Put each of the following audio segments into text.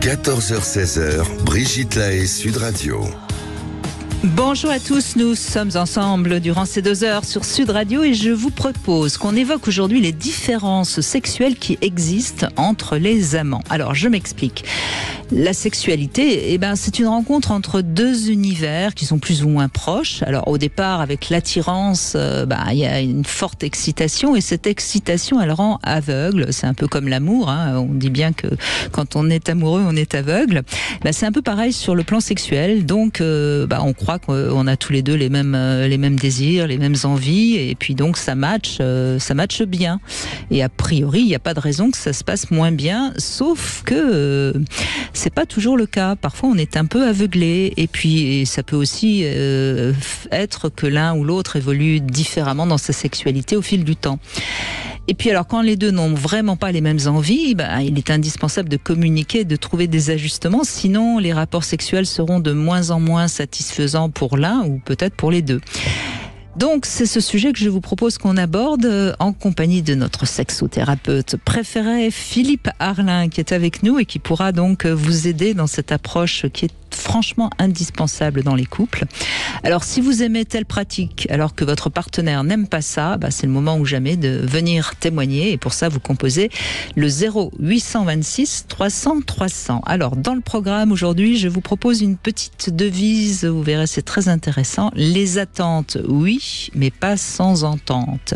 14h-16h, Brigitte Lahaie, Sud Radio. Bonjour à tous, nous sommes ensemble durant ces 2 heures sur Sud Radio et je vous propose qu'on évoque aujourd'hui les différences sexuelles qui existent entre les amants. Alors je m'explique. La sexualité, c'est une rencontre entre 2 univers qui sont plus ou moins proches. Alors au départ, avec l'attirance, il y a une forte excitation et cette excitation, elle rend aveugle. C'est un peu comme l'amour. On dit bien que quand on est amoureux, on est aveugle. C'est un peu pareil sur le plan sexuel. Donc, on croit qu'on a tous les deux les mêmes désirs, les mêmes envies, et puis donc ça matche bien. Et a priori, il n'y a pas de raison que ça se passe moins bien, sauf que c'est pas toujours le cas. Parfois, on est un peu aveuglé, et puis ça peut aussi être que l'un ou l'autre évolue différemment dans sa sexualité au fil du temps. Et puis alors, quand les deux n'ont vraiment pas les mêmes envies, il est indispensable de communiquer, de trouver des ajustements, sinon les rapports sexuels seront de moins en moins satisfaisants pour l'un ou peut-être pour les deux. Donc, c'est ce sujet que je vous propose qu'on aborde en compagnie de notre sexothérapeute préféré, Philippe Arlin, qui est avec nous et qui pourra donc vous aider dans cette approche qui est franchement indispensable dans les couples. Alors, si vous aimez telle pratique alors que votre partenaire n'aime pas ça, c'est le moment ou jamais de venir témoigner. Et pour ça, vous composez le 0826 300 300. Alors, dans le programme aujourd'hui, je vous propose une petite devise. Vous verrez, c'est très intéressant. Les attentes, oui, mais pas sans entente.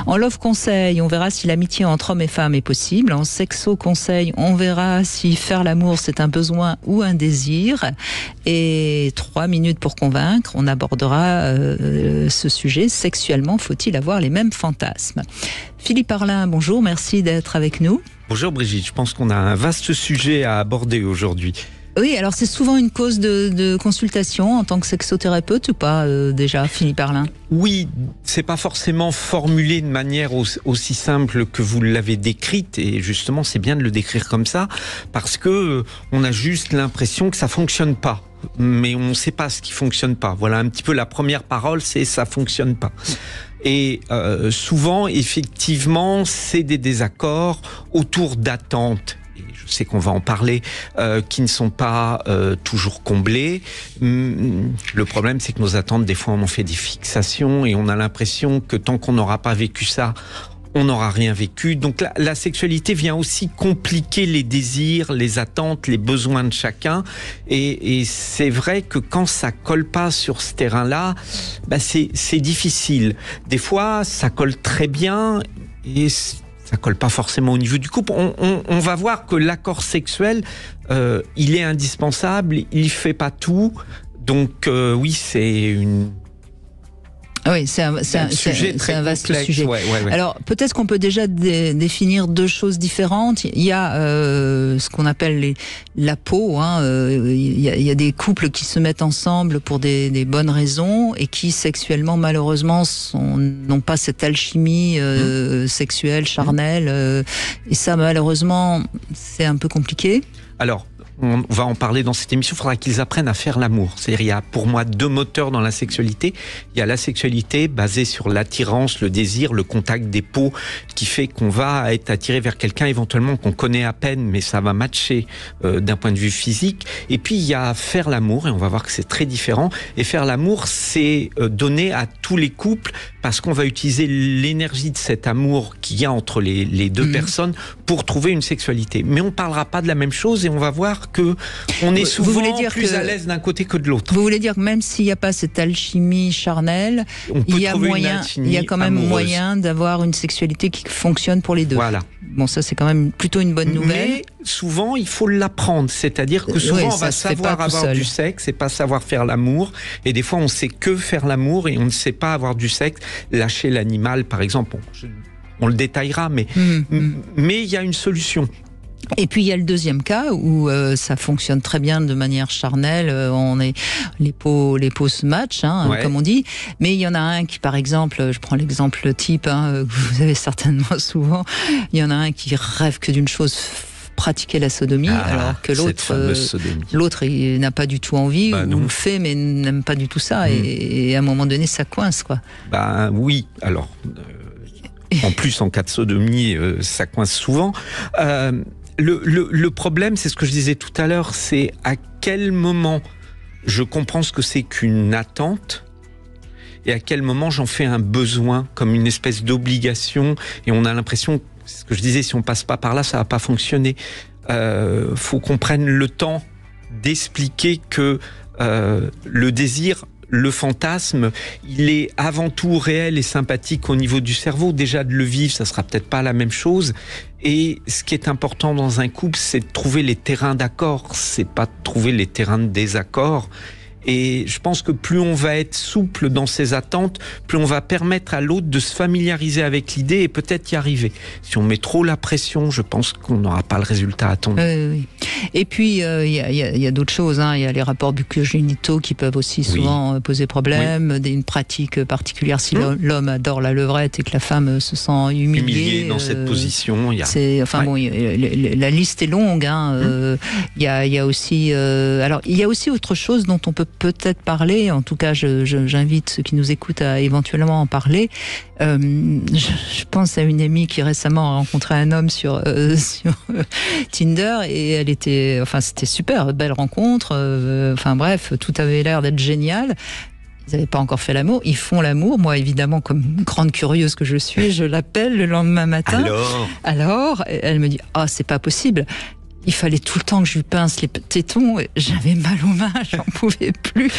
En love conseil, on verra si l'amitié entre hommes et femmes est possible. En sexo conseil, on verra si faire l'amour, c'est un besoin ou un désir. Et 3 minutes pour convaincre, on abordera ce sujet. Sexuellement, faut-il avoir les mêmes fantasmes? Philippe Arlin, bonjour, merci d'être avec nous. Bonjour Brigitte, je pense qu'on a un vaste sujet à aborder aujourd'hui. Oui, alors c'est souvent une cause de consultation en tant que sexothérapeute ou pas déjà, Philippe Arlin? Oui, c'est pas forcément formulé de manière aussi simple que vous l'avez décrite, et justement c'est bien de le décrire comme ça, parce que on a juste l'impression que ça fonctionne pas. Mais on ne sait pas ce qui fonctionne pas. Voilà un petit peu la première parole, c'est ça fonctionne pas. Et souvent, effectivement, c'est des désaccords autour d'attentes. Je sais qu'on va en parler, qui ne sont pas toujours comblés. Le problème, c'est que nos attentes, des fois, on en fait des fixations et on a l'impression que tant qu'on n'aura pas vécu ça, on n'aura rien vécu. Donc la sexualité vient aussi compliquer les désirs, les attentes, les besoins de chacun. Et c'est vrai que quand ça colle pas sur ce terrain-là, c'est difficile. Des fois, ça colle très bien et ça colle pas forcément au niveau du couple. On va voir que l'accord sexuel, il est indispensable, il fait pas tout. Donc oui, c'est un vaste complexe. sujet. Ouais. Alors, peut-être qu'on peut déjà définir 2 choses différentes. Il y a ce qu'on appelle la peau. Il y a des couples qui se mettent ensemble pour des bonnes raisons et qui, sexuellement, malheureusement, n'ont pas cette alchimie sexuelle, charnelle. Et ça, malheureusement, c'est un peu compliqué. Alors, on va en parler dans cette émission, il faudra qu'ils apprennent à faire l'amour. C'est-à-dire, il y a pour moi 2 moteurs dans la sexualité. Il y a la sexualité basée sur l'attirance, le désir, le contact des peaux, qui fait qu'on va être attiré vers quelqu'un éventuellement qu'on connaît à peine, mais ça va matcher d'un point de vue physique. Et puis, il y a faire l'amour, et on va voir que c'est très différent. Et faire l'amour, c'est donner à tous les couples, parce qu'on va utiliser l'énergie de cet amour qu'il y a entre les 2 personnes pour trouver une sexualité. Mais on ne parlera pas de la même chose, et on va voir que on est souvent plus à l'aise d'un côté que de l'autre. Vous voulez dire que même s'il n'y a pas cette alchimie charnelle, il y a quand même moyen d'avoir une sexualité qui fonctionne pour les 2. Voilà. Bon, ça c'est quand même plutôt une bonne nouvelle. Mais souvent, il faut l'apprendre. C'est-à-dire que souvent, on va savoir avoir du sexe et pas savoir faire l'amour. Et des fois, on sait que faire l'amour et on ne sait pas avoir du sexe. Lâcher l'animal, par exemple. On le détaillera, mais il y a une solution. Et puis il y a le deuxième cas où ça fonctionne très bien de manière charnelle, les peaux se matchent, comme on dit. Mais il y en a un qui, par exemple, je prends l'exemple type que vous avez certainement souvent, il y en a un qui rêve que d'une chose, pratiquer la sodomie, alors que l'autre il n'a pas du tout envie, ou le fait mais n'aime pas du tout ça, et à un moment donné ça coince, quoi. Oui, alors en plus en cas de sodomie ça coince souvent. Le problème, c'est ce que je disais tout à l'heure, c'est à quel moment je comprends ce que c'est qu'une attente et à quel moment j'en fais un besoin, comme une espèce d'obligation, et on a l'impression, c'est ce que je disais, si on passe pas par là, ça va pas fonctionner. Faut qu'on prenne le temps d'expliquer que le désir, le fantasme, il est avant tout réel et sympathique au niveau du cerveau. Déjà de le vivre, ça sera peut-être pas la même chose. Et ce qui est important dans un couple, c'est de trouver les terrains d'accord, c'est pas de trouver les terrains de désaccord. Et je pense que plus on va être souple dans ses attentes, plus on va permettre à l'autre de se familiariser avec l'idée et peut-être y arriver. Si on met trop la pression, je pense qu'on n'aura pas le résultat attendu. Oui. Et puis, il y a d'autres choses. Il y a les rapports bucco-génitaux qui peuvent aussi souvent poser problème. Une pratique particulière si l'homme adore la levrette et que la femme se sent humiliée dans cette position. La liste est longue. Il y a aussi... alors, il y a aussi autre chose dont on peut peut-être parler. En tout cas, j'invite ceux qui nous écoutent à éventuellement en parler. Je pense à une amie qui récemment a rencontré un homme sur Tinder et c'était super, belle rencontre. Bref, tout avait l'air d'être génial. Ils n'avaient pas encore fait l'amour. Ils font l'amour. Moi, évidemment, comme grande curieuse que je suis, je l'appelle le lendemain matin. Alors, elle me dit « c'est pas possible ». Il fallait tout le temps que je lui pince les tétons. J'avais mal aux mains, j'en pouvais plus.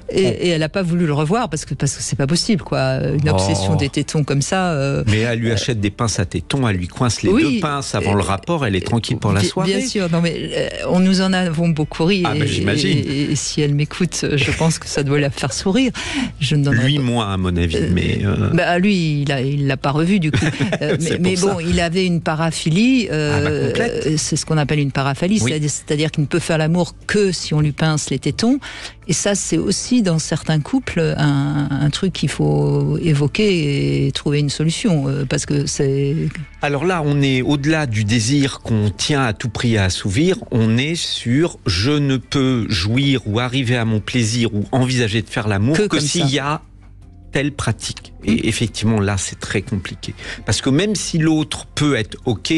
Et elle n'a pas voulu le revoir parce que c'est pas possible, quoi. Une obsession des tétons comme ça. Mais elle lui achète des pinces à tétons, elle lui coince les deux pinces avant le rapport, elle est tranquille pour la soirée. Bien sûr, non mais nous en avons beaucoup ri. J'imagine. Et si elle m'écoute, je pense que ça doit la faire sourire. Lui, moins, à mon avis. Mais lui, il l'a pas revu du coup. mais bon, il avait une paraphilie. C'est ce qu'on appelle une paraphilie, c'est-à-dire qu'il ne peut faire l'amour que si on lui pince les tétons. Et ça, c'est aussi dans certains couples un truc qu'il faut évoquer et trouver une solution, parce que c'est... Alors là, on est au-delà du désir qu'on tient à tout prix à assouvir, on est sur je ne peux jouir ou arriver à mon plaisir ou envisager de faire l'amour que s'il y a telle pratique. Et effectivement, là, c'est très compliqué. Parce que même si l'autre peut être OK,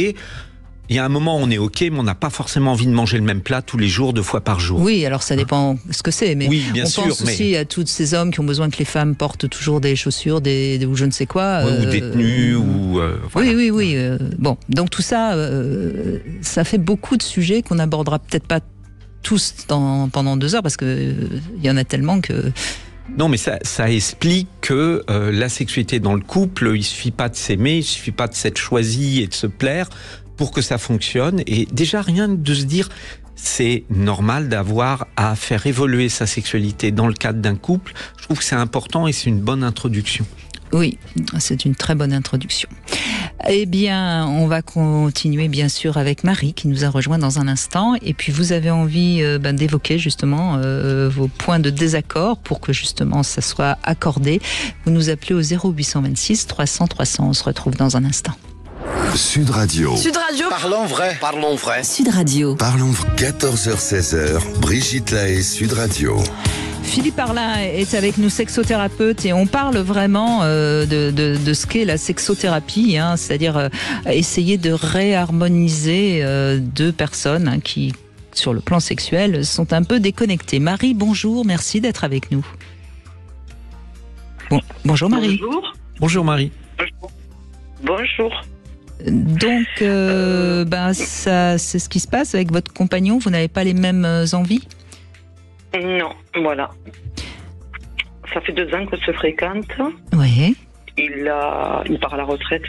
il y a un moment où on est OK, mais on n'a pas forcément envie de manger le même plat tous les jours, 2 fois par jour. Oui, alors ça dépend ce que c'est, mais bien on sûr, pense aussi à tous ces hommes qui ont besoin que les femmes portent toujours des chaussures, ou je ne sais quoi. Ou des tenues, ou... voilà. Oui. Bon, donc tout ça, ça fait beaucoup de sujets qu'on n'abordera peut-être pas tous pendant 2 heures, parce que il y en a tellement que... Non, mais ça explique que la sexualité dans le couple, il suffit pas de s'aimer, il suffit pas de s'être choisi et de se plaire pour que ça fonctionne. Et déjà, rien de se dire, c'est normal d'avoir à faire évoluer sa sexualité dans le cadre d'un couple. Je trouve que c'est important et c'est une bonne introduction. Oui, c'est une très bonne introduction. Eh bien, on va continuer bien sûr avec Marie qui nous a rejoint dans un instant. Et puis vous avez envie d'évoquer justement vos points de désaccord pour que justement ça soit accordé. Vous nous appelez au 0826 300 300. On se retrouve dans un instant. Sud Radio. Parlons vrai. Sud Radio. Parlons vrai. 14h-16h. Brigitte Lahaie, Sud Radio. Philippe Arlin est avec nous, sexothérapeute, et on parle vraiment de ce qu'est la sexothérapie, c'est-à-dire essayer de réharmoniser 2 personnes qui, sur le plan sexuel, sont un peu déconnectées. Marie, bonjour, merci d'être avec nous. Bonjour Marie. Bonjour Marie. Bonjour. Donc, ça, c'est ce qui se passe avec votre compagnon. Vous n'avez pas les mêmes envies ? Non, voilà. Ça fait 2 ans qu'on se fréquente. Oui. Il part à la retraite.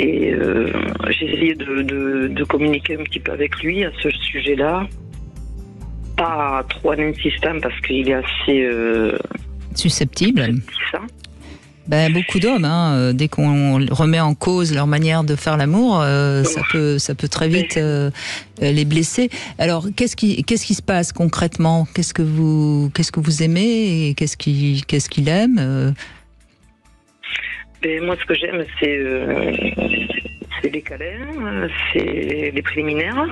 Et j'ai essayé de communiquer un petit peu avec lui à ce sujet-là. Pas trop en insistant parce qu'il est assez... susceptible. Beaucoup d'hommes, dès qu'on remet en cause leur manière de faire l'amour, ça peut très vite les blesser. Alors, qu'est-ce qui se passe concrètement ? Qu'est-ce que vous aimez et qu'est-ce qu'il aime ? Moi, ce que j'aime, c'est les câlins, c'est les préliminaires.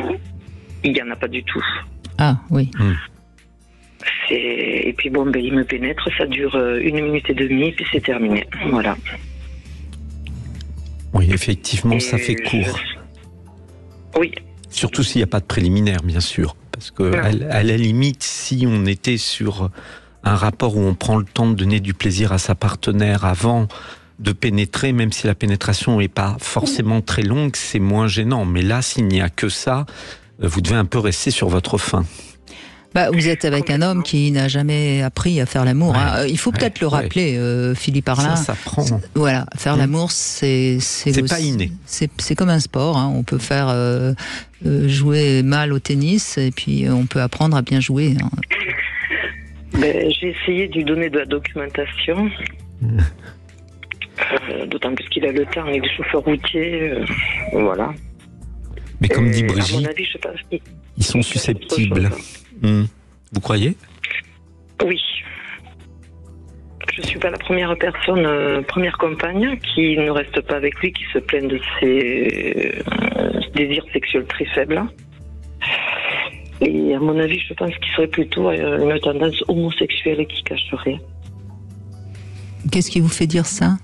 Il n'y en a pas du tout. Ah, oui. Et puis il me pénètre, ça dure 1 minute et demie, puis c'est terminé. Voilà. Oui, effectivement, ça fait court. Oui. Surtout s'il n'y a pas de préliminaire, bien sûr. Parce que, à la limite, si on était sur un rapport où on prend le temps de donner du plaisir à sa partenaire avant de pénétrer, même si la pénétration n'est pas forcément très longue, c'est moins gênant. Mais là, s'il n'y a que ça, vous devez un peu rester sur votre faim. Vous êtes avec un homme qui n'a jamais appris à faire l'amour. Ouais, il faut peut-être le rappeler, Philippe Arlin. Ça prend. Voilà, faire l'amour, c'est pas inné. C'est comme un sport. On peut faire jouer mal au tennis et puis on peut apprendre à bien jouer. J'ai essayé de lui donner de la documentation. D'autant plus qu'il a le temps, il est chauffeur routier. Voilà. Mais comme dit Brigitte, à mon avis, je pense ils sont susceptibles. Vous croyez ? Oui. Je ne suis pas la première personne, première compagne qui ne reste pas avec lui, qui se plaint de ses désirs sexuels très faibles. Et à mon avis, je pense qu'il serait plutôt une tendance homosexuelle qui cacherait. Qu'est-ce qui vous fait dire ça ?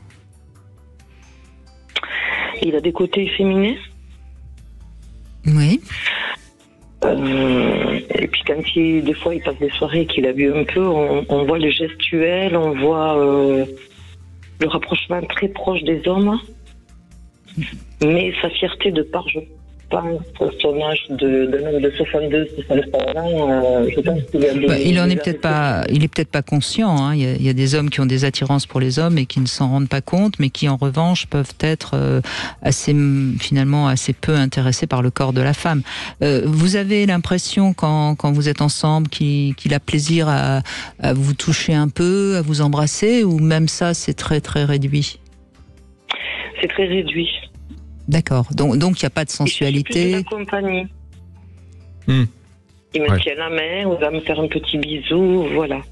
Il a des côtés efféminés. Oui. Et puis quand des fois il passe des soirées qu'il a bu un peu, on voit le gestuel, on voit le rapprochement très proche des hommes, mais sa fierté de part, je pense, son âge d'un homme de 62-63 ans, je pense qu'il a des... il est peut-être pas conscient. Il y a des hommes qui ont des attirances pour les hommes et qui ne s'en rendent pas compte, mais qui en revanche peuvent être finalement assez peu intéressés par le corps de la femme. Vous avez l'impression quand vous êtes ensemble qu'il a plaisir à vous toucher un peu, à vous embrasser, ou même ça c'est très très réduit? C'est très réduit. D'accord. Donc il n'y a pas de sensualité. Il fait plus de la compagnie. Il me tient la main, on va me faire un petit bisou, voilà.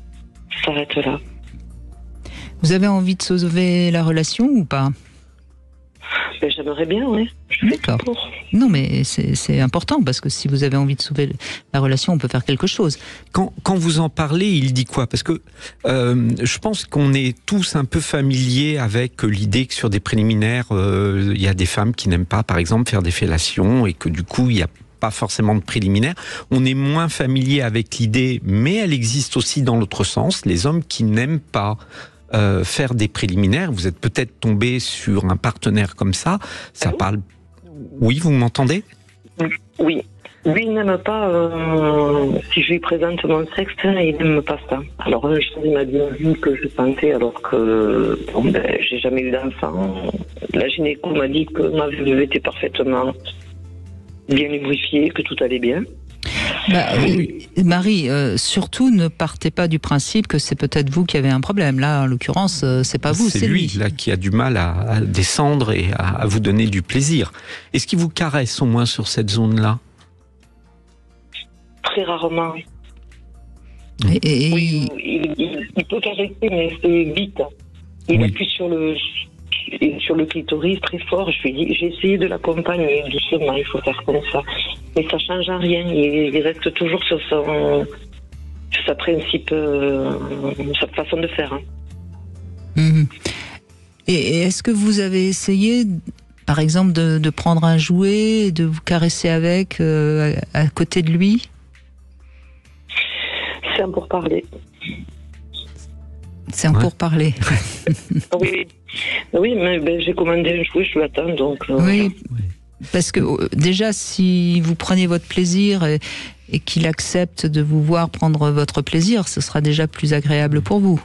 Ça s'arrête là. Vous avez envie de sauver la relation ou pas? J'aimerais bien, oui. D'accord. Non, mais c'est important, parce que si vous avez envie de sauver la relation, on peut faire quelque chose. Quand vous en parlez, il dit quoi? Parce que je pense qu'on est tous un peu familiers avec l'idée que sur des préliminaires, il y a des femmes qui n'aiment pas, par exemple, faire des fellations, et que du coup, il n'y a pas forcément de préliminaires. On est moins familier avec l'idée, mais elle existe aussi dans l'autre sens, les hommes qui n'aiment pas faire des préliminaires. Vous êtes peut-être tombé sur un partenaire comme ça. Ça parle. Oui, vous m'entendez? Oui. Lui, il n'aime pas. Si je lui présente mon sexe, il n'aime pas ça. Alors, il m'a bien vu que je sentais, alors que j'ai jamais eu d'enfant. La gynéco m'a dit que ma vulve était parfaitement bien lubrifiée, que tout allait bien. Marie, surtout ne partez pas du principe que c'est peut-être vous qui avez un problème. Là, en l'occurrence, c'est pas vous, c'est lui. Là qui a du mal à descendre et à vous donner du plaisir. Est-ce qu'il vous caresse au moins sur cette zone-là? Très rarement. Oui, il peut caresser, mais c'est vite. Il appuie sur le clitoris très fort. Je lui dis, j'ai essayé de l'accompagner doucement, il faut faire comme ça. Mais ça change à rien. Il reste toujours sur sa principe, sa façon de faire. Et est-ce que vous avez essayé, par exemple, de prendre un jouet et de vous caresser avec à côté de lui? C'est un pourparler. C'est un pourparler. Oui, mais j'ai commandé un jouet, je l'attends, donc... Oui, parce que déjà, si vous prenez votre plaisir et qu'il accepte de vous voir prendre votre plaisir, ce sera déjà plus agréable pour vous.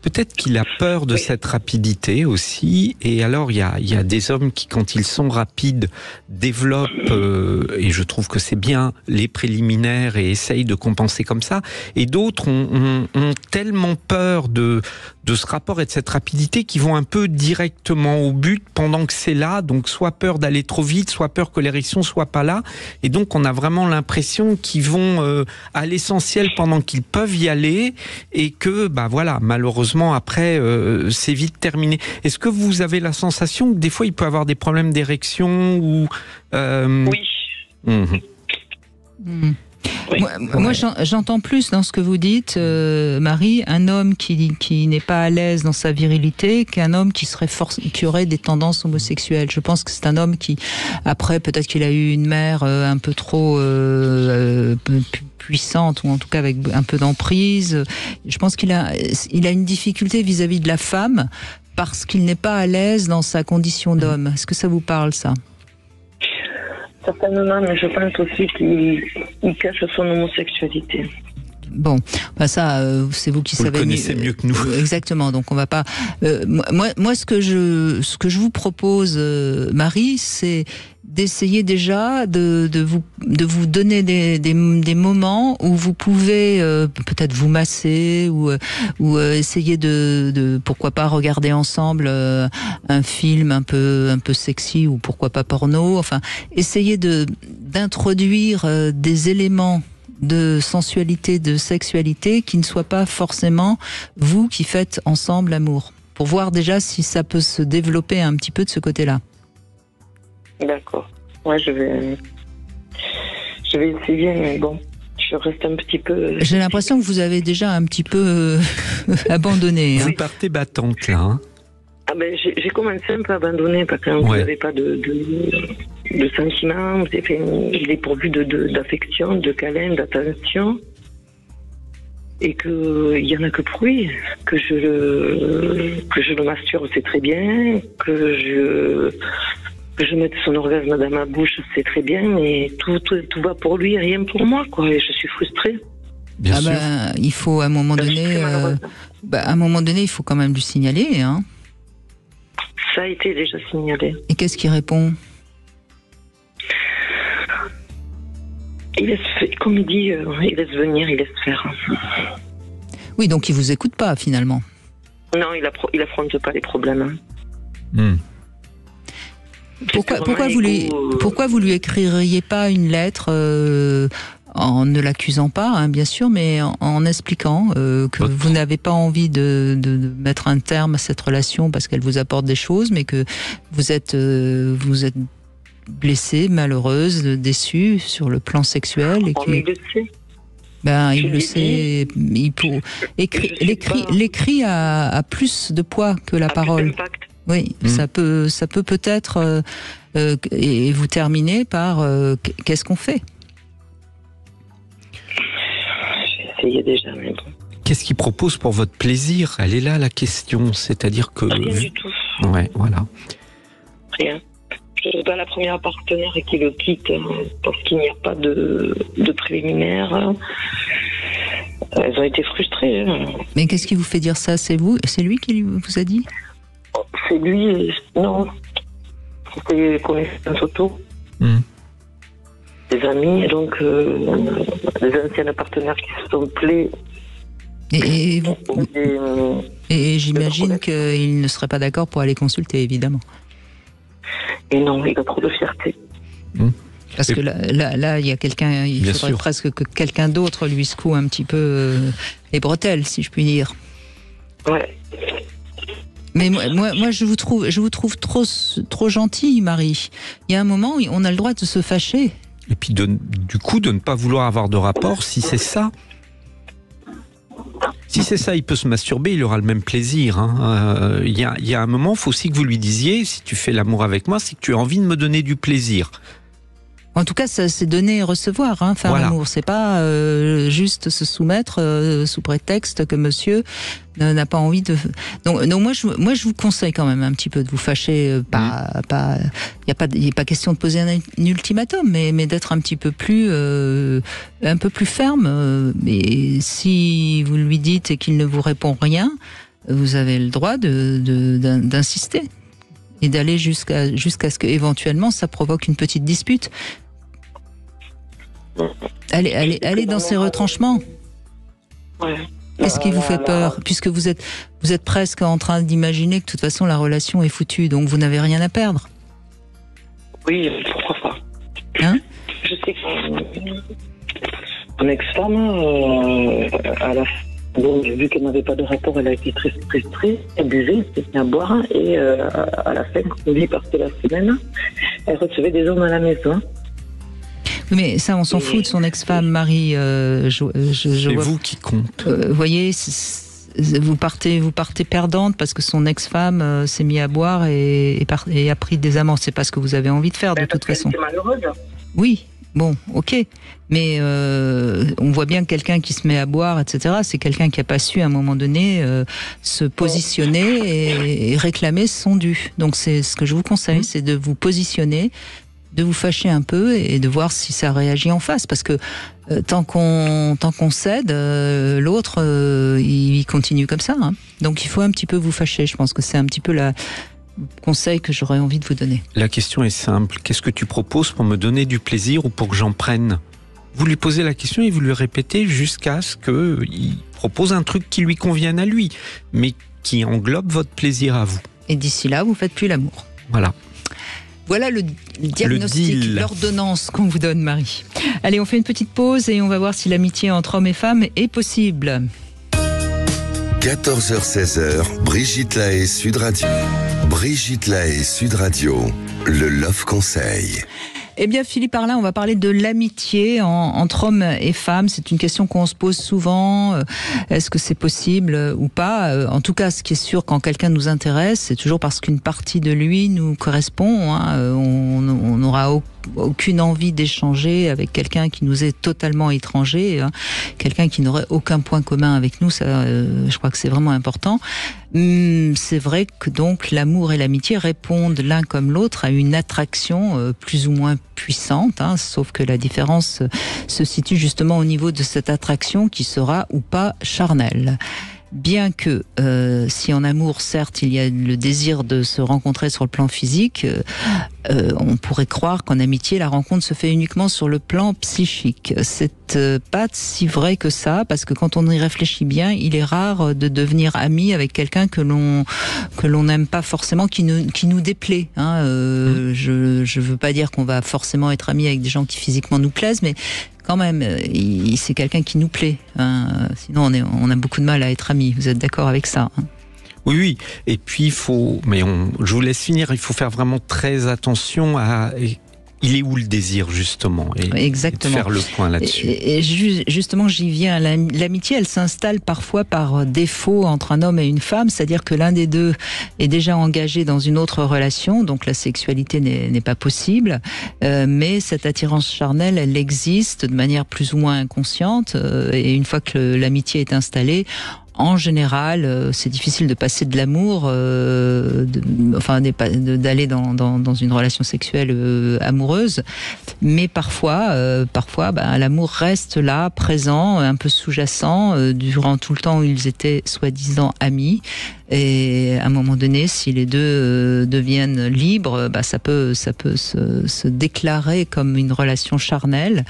Peut-être qu'il a peur de cette rapidité aussi, et alors il y a des hommes qui, quand ils sont rapides, développent, et je trouve que c'est bien, les préliminaires et essayent de compenser comme ça, et d'autres ont tellement peur de ce rapport et de cette rapidité qu'ils vont un peu directement au but pendant que c'est là, donc soit peur d'aller trop vite, soit peur que l'érection soit pas là, et donc on a vraiment l'impression qu'ils vont à l'essentiel pendant qu'ils peuvent y aller, et que voilà, malheureusement après c'est vite terminé. Est-ce que vous avez la sensation que des fois il peut avoir des problèmes d'érection ou Oui. Moi, j'entends plus dans ce que vous dites, Marie, un homme qui n'est pas à l'aise dans sa virilité qu'un homme qui aurait des tendances homosexuelles. Je pense que c'est un homme qui, après, peut-être qu'il a eu une mère un peu trop puissante, ou en tout cas avec un peu d'emprise. Je pense qu'il a une difficulté vis-à-vis de la femme parce qu'il n'est pas à l'aise dans sa condition d'homme. Est-ce que ça vous parle, ça ? Certainement, mais je pense aussi qu'il cache son homosexualité. Bon, bah ça, c'est vous qui savez. Vous le connaissez mieux que nous. Exactement. Donc on va pas. Moi, ce que je vous propose, Marie, c'est d'essayer déjà de vous donner des moments où vous pouvez peut-être vous masser ou essayer de pourquoi pas regarder ensemble un film un peu sexy, ou pourquoi pas porno. Enfin, essayer d'introduire des éléments de sensualité, de sexualité qui ne soient pas forcément vous qui faites ensemble l'amour, pour voir déjà si ça peut se développer un petit peu de ce côté-là. D'accord. Ouais, je vais essayer, mais bon, je reste un petit peu... J'ai l'impression que vous avez déjà un petit peu abandonné. Vous partez battante, là. Hein. Ah ben, j'ai commencé un peu à abandonner parce que vous n'avez pas de sentiments, il est pourvu d'affection, de câlin, d'attention, et qu'il y en a que pour lui, que je le masturbe, c'est très bien, que je mette son orgasme dans ma bouche, c'est très bien, mais tout va pour lui, rien pour moi, quoi, et je suis frustrée. Bien sûr. Il faut à un moment donné, il faut quand même lui signaler, hein. Ça a été déjà signalé. Et qu'est-ce qu'il répond ? Il laisse, comme il dit, il laisse venir, il laisse faire. Oui, donc il vous écoute pas finalement. Non, il affronte pas les problèmes. Pourquoi vous lui écririez pas une lettre en ne l'accusant pas, hein, bien sûr, mais en expliquant que vous n'avez pas envie de mettre un terme à cette relation parce qu'elle vous apporte des choses, mais que vous êtes blessée, malheureuse, déçue sur le plan sexuel. Et il le sait. Il le sait. L'écrit a plus de poids que la parole. Oui, ça peut peut-être et vous terminer par qu'est-ce qu'on fait ? J'ai essayé déjà, mais bon. Qu'est-ce qu'il propose pour votre plaisir ? Elle est là la question, c'est-à-dire que... Rien du tout. Ouais, voilà. Rien. Je ne suis pas la première partenaire qui le quitte parce qu'il n'y a pas de préliminaire. Elles ont été frustrées. Hein. Mais qu'est-ce qui vous fait dire ça ? C'est lui qui vous a dit ? C'est lui, non. C'était connaissance auto. Des amis, donc des anciennes partenaires qui se sont plaît. Et j'imagine qu'il ne serait pas d'accord pour aller consulter, évidemment. Et non, il a trop de fierté. Parce que là, il y a quelqu'un, il faudrait presque que quelqu'un d'autre lui secoue un petit peu les bretelles, si je puis dire. Ouais. Mais moi, je vous trouve trop gentil, Marie. Il y a un moment où on a le droit de se fâcher. Et puis du coup de ne pas vouloir avoir de rapport, si c'est ça. Si c'est ça, il peut se masturber, il aura le même plaisir. Hein. Il y a un moment, il faut aussi que vous lui disiez, si tu fais l'amour avec moi, c'est que tu as envie de me donner du plaisir. En tout cas, ça, c'est donner et recevoir, hein, faire l'amour. C'est pas juste se soumettre sous prétexte que monsieur n'a pas envie de... Donc moi, je vous conseille quand même un petit peu de vous fâcher. Il n'y a pas question de poser un ultimatum, mais d'être un peu plus ferme. Et si vous lui dites et qu'il ne vous répond rien, vous avez le droit d'insister et d'aller jusqu'à ce que éventuellement ça provoque une petite dispute. Allez dans ces retranchements. Ouais. Qu'est-ce qui vous fait peur ? Puisque vous êtes presque en train d'imaginer que de toute façon la relation est foutue, donc vous n'avez rien à perdre. Oui, pourquoi pas. Hein ? Je sais qu'une ex-femme, vu qu'elle n'avait pas de rapport, elle a été très frustrée, elle buvait, elle s'est mis à boire, et à la fin, quand lui partait la semaine, elle recevait des hommes à la maison. Mais ça, on s'en fout de son ex-femme, Marie. C'est vous qui compte. Vous voyez, vous partez perdante parce que son ex-femme s'est mise à boire et a pris des amants. C'est pas ce que vous avez envie de faire, de toute façon. C'est malheureuse. Oui, bon, ok. Mais on voit bien que quelqu'un qui se met à boire, etc., c'est quelqu'un qui n'a pas su, à un moment donné, se positionner et réclamer son dû. Donc c'est ce que je vous conseille, c'est de vous positionner, de vous fâcher un peu et de voir si ça réagit en face. Parce que tant qu'on cède, l'autre, il continue comme ça. Hein. Donc il faut un petit peu vous fâcher. Je pense que c'est un petit peu le conseil que j'aurais envie de vous donner. La question est simple. Qu'est-ce que tu proposes pour me donner du plaisir ou pour que j'en prenne ? Vous lui posez la question et vous lui répétez jusqu'à ce qu'il propose un truc qui lui convienne à lui, mais qui englobe votre plaisir à vous. Et d'ici là, vous faites plus l'amour. Voilà. Voilà le diagnostic, l'ordonnance qu'on vous donne, Marie. Allez, on fait une petite pause et on va voir si l'amitié entre hommes et femmes est possible. 14h-16h, Brigitte Lahaie, Sud Radio. Brigitte Lahaie, Sud Radio, le Love Conseil. Eh bien, Philippe Arlin, on va parler de l'amitié entre hommes et femmes. C'est une question qu'on se pose souvent. Est-ce que c'est possible ou pas ? En tout cas, ce qui est sûr, quand quelqu'un nous intéresse, c'est toujours parce qu'une partie de lui nous correspond. On n'aura aucune envie d'échanger avec quelqu'un qui nous est totalement étranger, quelqu'un qui n'aurait aucun point commun avec nous. Ça, je crois que c'est vraiment important. C'est vrai que donc l'amour et l'amitié répondent l'un comme l'autre à une attraction plus ou moins puissante, sauf que la différence se situe justement au niveau de cette attraction qui sera ou pas charnelle. Bien que si en amour, certes, il y a le désir de se rencontrer sur le plan physique, on pourrait croire qu'en amitié, la rencontre se fait uniquement sur le plan psychique. C'est pas si vrai que ça, parce que quand on y réfléchit bien, il est rare de devenir ami avec quelqu'un que l'on n'aime pas forcément, qui nous déplaît. Je veux pas dire qu'on va forcément être ami avec des gens qui physiquement nous plaisent, mais quand même, c'est quelqu'un qui nous plaît. Sinon, on a beaucoup de mal à être amis. Vous êtes d'accord avec ça ? Oui. Et puis, je vous laisse finir. Il faut faire vraiment très attention à... Il est où le désir, justement, exactement. Et de faire le point là-dessus. Et justement, j'y viens. L'amitié, elle s'installe parfois par défaut entre un homme et une femme, c'est-à-dire que l'un des deux est déjà engagé dans une autre relation, donc la sexualité n'est pas possible, mais cette attirance charnelle, elle existe de manière plus ou moins inconsciente, et une fois que l'amitié est installée, en général, c'est difficile de passer de l'amour, d'aller dans une relation sexuelle amoureuse, mais parfois, l'amour reste là, présent, un peu sous-jacent, durant tout le temps où ils étaient soi-disant amis. Et à un moment donné, si les deux deviennent libres, ça peut se déclarer comme une relation charnelle.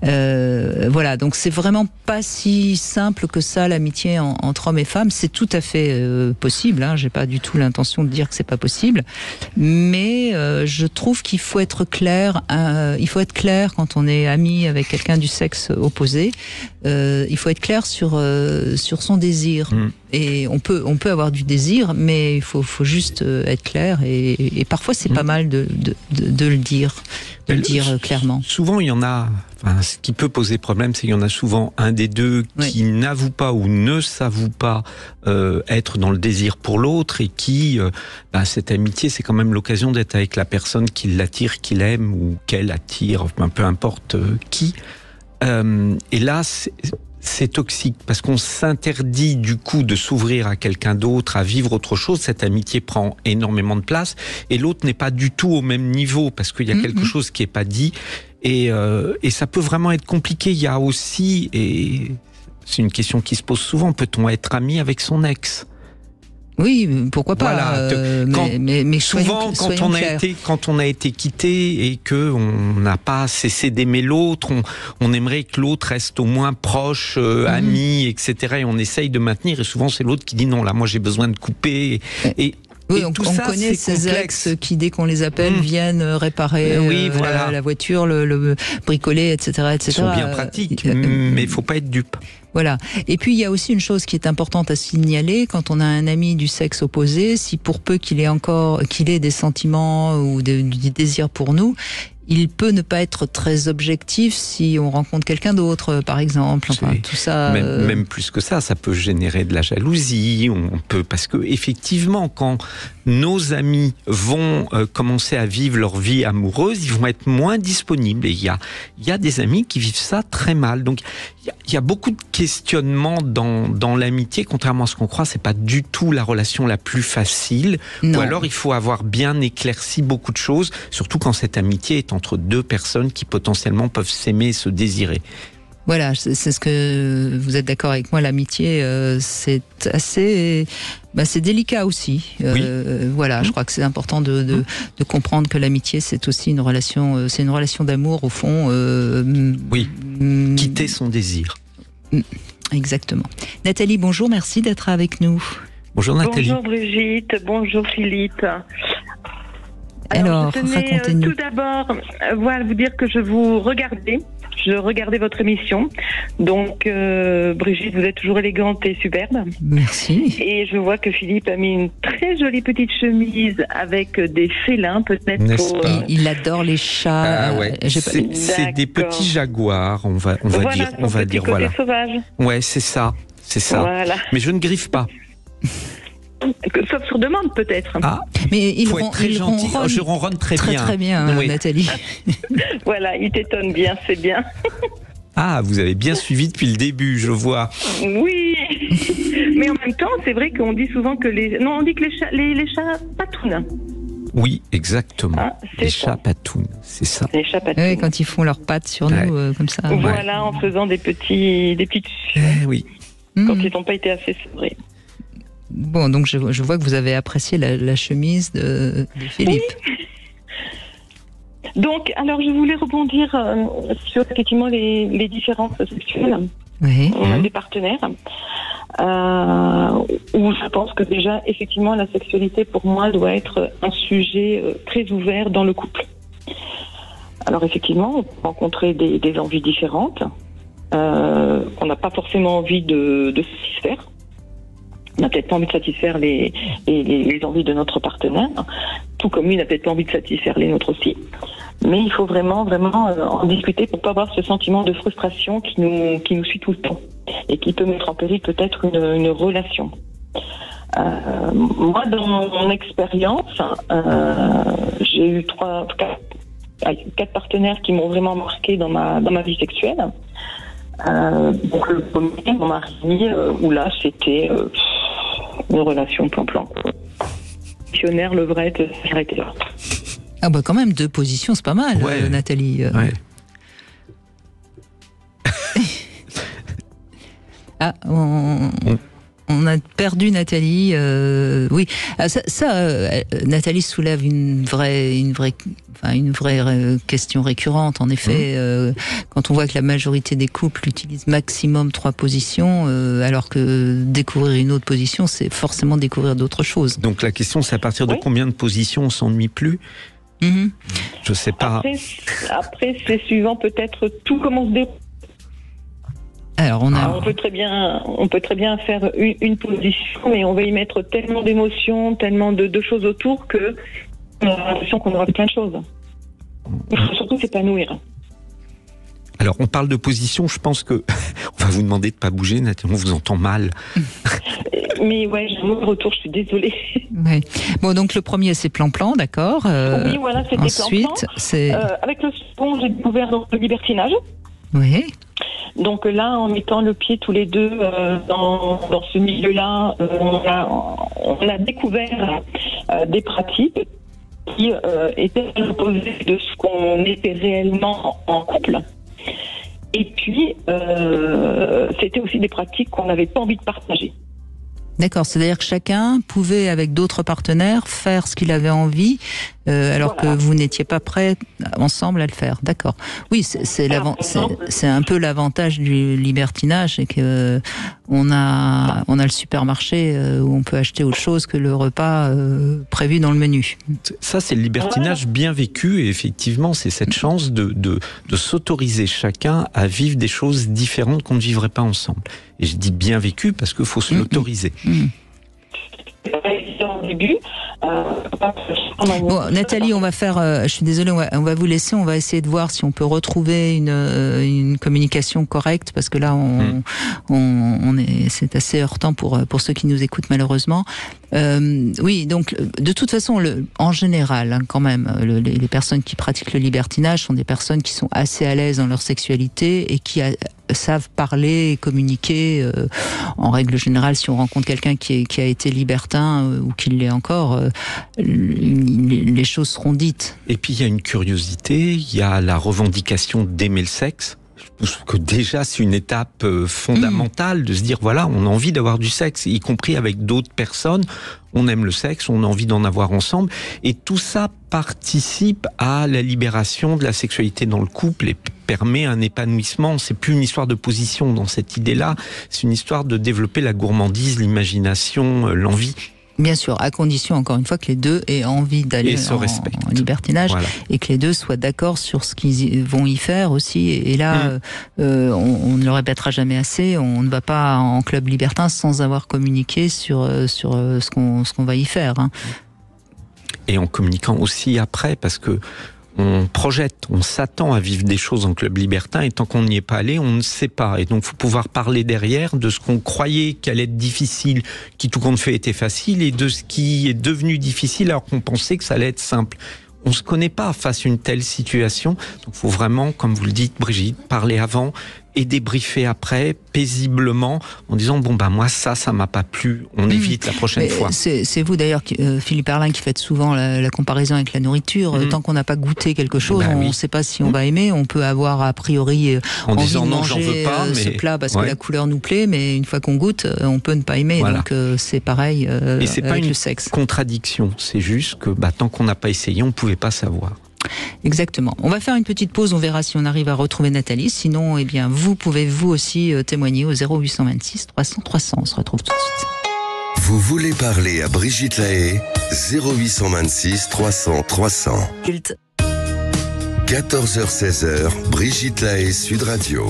Voilà, donc c'est vraiment pas si simple que ça, l'amitié entre hommes et femmes. C'est tout à fait possible. J'ai pas du tout l'intention de dire que c'est pas possible, mais je trouve qu'il faut être clair. Il faut être clair quand on est ami avec quelqu'un du sexe opposé. Il faut être clair sur son désir. Et on peut avoir du désir, mais il faut juste être clair. Et parfois, c'est pas mal de le dire, clairement. Souvent, il y en a. Ce qui peut poser problème, c'est qu'il y en a souvent un des deux qui n'avoue pas ou ne s'avoue pas être dans le désir pour l'autre, et qui, cette amitié, c'est quand même l'occasion d'être avec la personne qui l'attire, qu'il aime ou qu'elle attire, peu importe qui. Et là, c'est toxique parce qu'on s'interdit du coup de s'ouvrir à quelqu'un d'autre, à vivre autre chose. Cette amitié prend énormément de place et l'autre n'est pas du tout au même niveau parce qu'il y a quelque chose qui est pas dit, et ça peut vraiment être compliqué. Il y a aussi, et c'est une question qui se pose souvent, peut-on être ami avec son ex ? Oui, pourquoi pas. Voilà. Mais souvent, quand on a été quitté et que on n'a pas cessé d'aimer l'autre, on aimerait que l'autre reste au moins proche, ami, etc. Et on essaye de maintenir. Et souvent, c'est l'autre qui dit non. Là, moi, j'ai besoin de couper. Oui, on connaît ces ex qui, dès qu'on les appelle, viennent réparer la voiture, le bricoler, etc. Ils sont bien pratiques, mais il faut pas être dupe. Voilà. Et puis, il y a aussi une chose qui est importante à signaler quand on a un ami du sexe opposé, si pour peu qu'il ait des sentiments ou du désir pour nous, il peut ne pas être très objectif si on rencontre quelqu'un d'autre, par exemple. Enfin, tout ça. Même plus que ça peut générer de la jalousie. Parce que effectivement, quand nos amis vont commencer à vivre leur vie amoureuse, ils vont être moins disponibles. Et il y a des amis qui vivent ça très mal. Donc il y a beaucoup de questionnements dans l'amitié. Contrairement à ce qu'on croit, c'est pas du tout la relation la plus facile. Non. Ou alors il faut avoir bien éclairci beaucoup de choses, surtout quand cette amitié est entre deux personnes qui potentiellement peuvent s'aimer et se désirer. Voilà, c'est ce que vous êtes d'accord avec moi. L'amitié, c'est assez, c'est délicat aussi. Oui. Voilà, je crois que c'est important de comprendre que l'amitié, c'est aussi une relation d'amour au fond. Oui. Quitter son désir. Exactement. Nathalie, bonjour, merci d'être avec nous. Bonjour Nathalie. Bonjour Brigitte, bonjour Philippe. Alors, je tenais racontez-nous. tout d'abord vous dire que je regardais votre émission. Donc, Brigitte, vous êtes toujours élégante et superbe. Merci. Et je vois que Philippe a mis une très jolie petite chemise avec des félins, peut-être. N'est-ce pas ? Il adore les chats. Ah ouais. C'est des petits jaguars, on va dire voilà. Sauvage. Ouais, c'est ça. Voilà. Mais je ne griffe pas. Sauf sur demande, peut-être. Ah, Mais il faut être très gentil. ronronne Je ronronne très bien. Très bien, Oui. Nathalie. Voilà, il t'étonne bien, c'est bien. Ah, vous avez bien suivi depuis le début, je vois. Oui. Mais en même temps, c'est vrai qu'on dit souvent que on dit que les chats patounent. Oui, exactement. Ah, c'est Les ça. chats patounent, c'est ça. Les chats patounent. Oui, quand ils font leurs pattes sur nous, comme ça. Voilà, en faisant des petites Oui. quand Mmh. ils n'ont pas été assez sevrés. Bon, donc je vois que vous avez apprécié la chemise de Philippe. Oui. Donc, alors je voulais rebondir sur effectivement les différences sexuelles Oui. des partenaires. Où je pense que déjà, effectivement, la sexualité pour moi doit être un sujet très ouvert dans le couple. Alors effectivement, on peut rencontrer des envies différentes. On n'a pas forcément envie de satisfaire. On n'a peut-être pas envie de satisfaire les envies de notre partenaire, tout comme lui n'a peut-être pas envie de satisfaire les nôtres aussi. Mais il faut vraiment en discuter pour pas avoir ce sentiment de frustration qui nous suit tout le temps et qui peut mettre en péril peut-être une relation. Moi, dans mon expérience, j'ai eu 4 partenaires qui m'ont vraiment marqué dans ma vie sexuelle. Donc le premier, mon mari, où là c'était une relation plan-plan. Missionnaire, levrette, s'arrêter là. Ah bah quand même, 2 positions, c'est pas mal, Ouais. Nathalie. Ouais. Ah, on a perdu Nathalie. Oui, Nathalie soulève une vraie question récurrente. En effet, quand on voit que la majorité des couples utilisent maximum 3 positions, alors que découvrir une autre position, c'est forcément découvrir d'autres choses. Donc la question, c'est à partir de Oui. combien de positions on s'ennuie plus ? Mhm. Je sais pas. Après c'est suivant peut-être tout comment se déroule. Alors On peut très bien faire une position, mais on va y mettre tellement d'émotions, tellement de choses autour que on a l'impression qu'on aura plein de choses. Il faut surtout s'épanouir. Alors, on parle de position, je pense que on va vous demander de pas bouger, Nathalie, on vous entend mal. Mais ouais, j'ai un mauvais retour, je suis désolée. Ouais. Bon, donc le premier, c'est plan-plan, d'accord. Oui, voilà, c'était Ensuite, plan-plan. c'est... Avec le second, j'ai découvert donc, le libertinage. Oui. Donc là, en mettant le pied tous les deux dans ce milieu-là, on a découvert des pratiques qui étaient à l'opposé de ce qu'on était réellement en couple. Et puis, c'était aussi des pratiques qu'on n'avait pas envie de partager. D'accord, c'est-à-dire que chacun pouvait, avec d'autres partenaires, faire ce qu'il avait envie, alors Voilà. que vous n'étiez pas prêts ensemble à le faire. D'accord. Oui, c'est un peu l'avantage du libertinage, c'est que on a le supermarché où on peut acheter autre chose que le repas prévu dans le menu. Ça, c'est le libertinage bien vécu, et effectivement, c'est cette chance de s'autoriser chacun à vivre des choses différentes qu'on ne vivrait pas ensemble. Et je dis bien vécu parce qu'il faut se l'autoriser. Mmh. C'est pas évident au début. Bon, Nathalie, on va faire. Je suis désolée, on va vous laisser. On va essayer de voir si on peut retrouver une communication correcte, parce que là, c'est assez heurtant pour ceux qui nous écoutent malheureusement. Oui, donc de toute façon, en général, hein, quand même, les personnes qui pratiquent le libertinage sont des personnes qui sont assez à l'aise dans leur sexualité et qui savent parler et communiquer. En règle générale, si on rencontre quelqu'un qui a été libertin ou qui l'est encore, les choses seront dites. Et puis il y a une curiosité, il y a la revendication d'aimer le sexe. Je pense que déjà c'est une étape fondamentale de se dire voilà, on a envie d'avoir du sexe, y compris avec d'autres personnes. On aime le sexe, on a envie d'en avoir ensemble, et tout ça participe à la libération de la sexualité dans le couple et permet un épanouissement. C'est plus une histoire de position dans cette idée-là, c'est une histoire de développer la gourmandise, l'imagination, l'envie. Bien sûr, à condition, encore une fois, que les deux aient envie d'aller en libertinage, voilà. Et que les deux soient d'accord sur ce qu'ils vont y faire aussi. Et là, on ne le répétera jamais assez, on ne va pas en club libertin sans avoir communiqué sur ce qu'on va y faire. Hein. Et en communiquant aussi après, parce que on projette, on s'attend à vivre des choses en club libertin, et tant qu'on n'y est pas allé, on ne sait pas. Et donc, il faut pouvoir parler derrière de ce qu'on croyait qu'allait être difficile, qui tout compte fait était facile, et de ce qui est devenu difficile alors qu'on pensait que ça allait être simple. On ne se connaît pas face à une telle situation, donc il faut vraiment, comme vous le dites Brigitte, parler avant et débriefer après, paisiblement, en disant bon ben moi ça m'a pas plu, on évite la prochaine fois. C'est vous d'ailleurs, Philippe Arlin, qui faites souvent la comparaison avec la nourriture. Tant qu'on n'a pas goûté quelque chose, on ne sait pas si on va aimer. On peut avoir a priori envie de manger ce plat parce que la couleur nous plaît, mais une fois qu'on goûte, on peut ne pas aimer. Voilà. Donc c'est pareil et c'est avec pas le sexe. Une contradiction, c'est juste que tant qu'on n'a pas essayé, on ne pouvait pas savoir. Exactement. On va faire une petite pause, on verra si on arrive à retrouver Nathalie. Sinon, vous pouvez vous aussi témoigner au 0826 300 300. On se retrouve tout de suite. Vous voulez parler à Brigitte Lahaie, 0826 300 300. 14h-16h, Brigitte Lahaie, Sud Radio.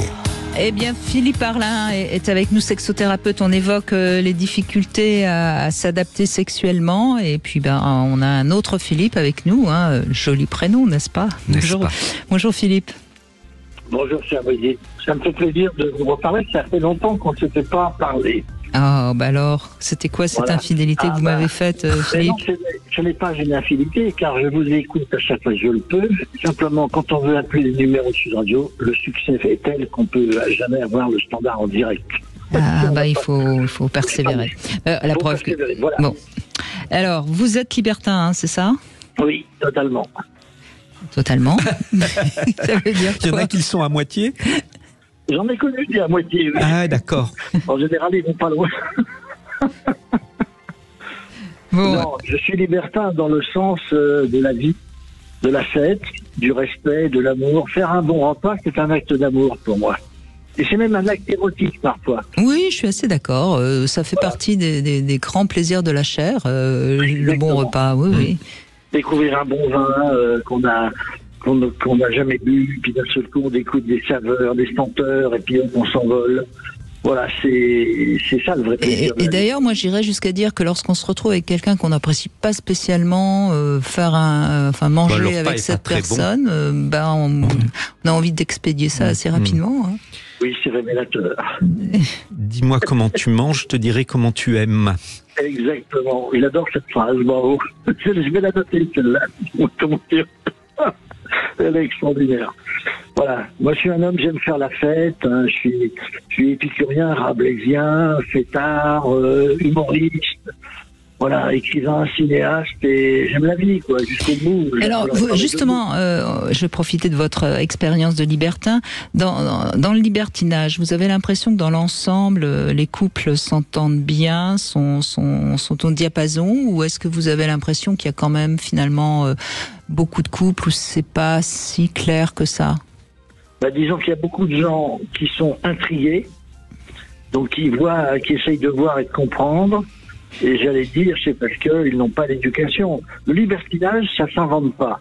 Eh bien, Philippe Arlin est avec nous, sexothérapeute. On évoque les difficultés à s'adapter sexuellement. Et puis, on a un autre Philippe avec nous. Hein. Joli prénom, n'est-ce pas ? Bonjour Philippe. Bonjour, chère Brigitte. Ça me fait plaisir de vous reparler. Ça fait longtemps qu'on ne s'était pas parlé. Ah, alors, c'était quoi cette infidélité que vous m'avez faite, Philippe ? Non, ce n'est pas une infidélité, car je vous écoute à chaque fois que je le peux. Simplement, quand on veut appeler les numéros de Sud Radio, le succès est tel qu'on peut jamais avoir le standard en direct. Il faut persévérer. La preuve que... Voilà. Bon. Alors, vous êtes libertin, hein, c'est ça ? Oui, totalement. Totalement. Ça veut dire quoi ? Il y en a qui le sont à moitié ? J'en ai connu des à moitié. Oui. Ah, d'accord. En général, ils vont pas loin. Non, je suis libertin dans le sens de la vie, de la fête, du respect, de l'amour. Faire un bon repas, c'est un acte d'amour pour moi. Et c'est même un acte érotique parfois. Oui, je suis assez d'accord. Ça fait partie des grands plaisirs de la chair, le bon repas. Oui. Découvrir un bon vin qu'on n'a jamais bu, puis d'un seul coup on découvre des saveurs, des senteurs, et puis on s'envole. Voilà, c'est ça le vrai plaisir. Et d'ailleurs, moi j'irais jusqu'à dire que lorsqu'on se retrouve avec quelqu'un qu'on n'apprécie pas spécialement, manger avec cette personne, on a envie d'expédier ça assez rapidement. Hein. Oui, c'est révélateur. Dis-moi comment tu manges, je te dirai comment tu aimes. Exactement. Il adore cette phrase, bravo. Je vais la noter, celle-là. Comment dire ? Elle est extraordinaire. Voilà. Moi, je suis un homme, j'aime faire la fête. Hein. Je suis épicurien, rabelaisien, fêtard, humoriste. Voilà, écrivain, cinéaste, et j'aime la vie, quoi, jusqu'au bout. Alors, justement, je vais profiter de votre expérience de libertin. Dans le libertinage, vous avez l'impression que dans l'ensemble, les couples s'entendent bien, sont au diapason, ou est-ce que vous avez l'impression qu'il y a quand même, finalement, beaucoup de couples où c'est pas si clair que ça ? Disons qu'il y a beaucoup de gens qui sont intrigués, donc qui essayent de voir et de comprendre. Et j'allais dire, c'est parce qu'ils n'ont pas d'éducation. Le libertinage, ça s'invente pas.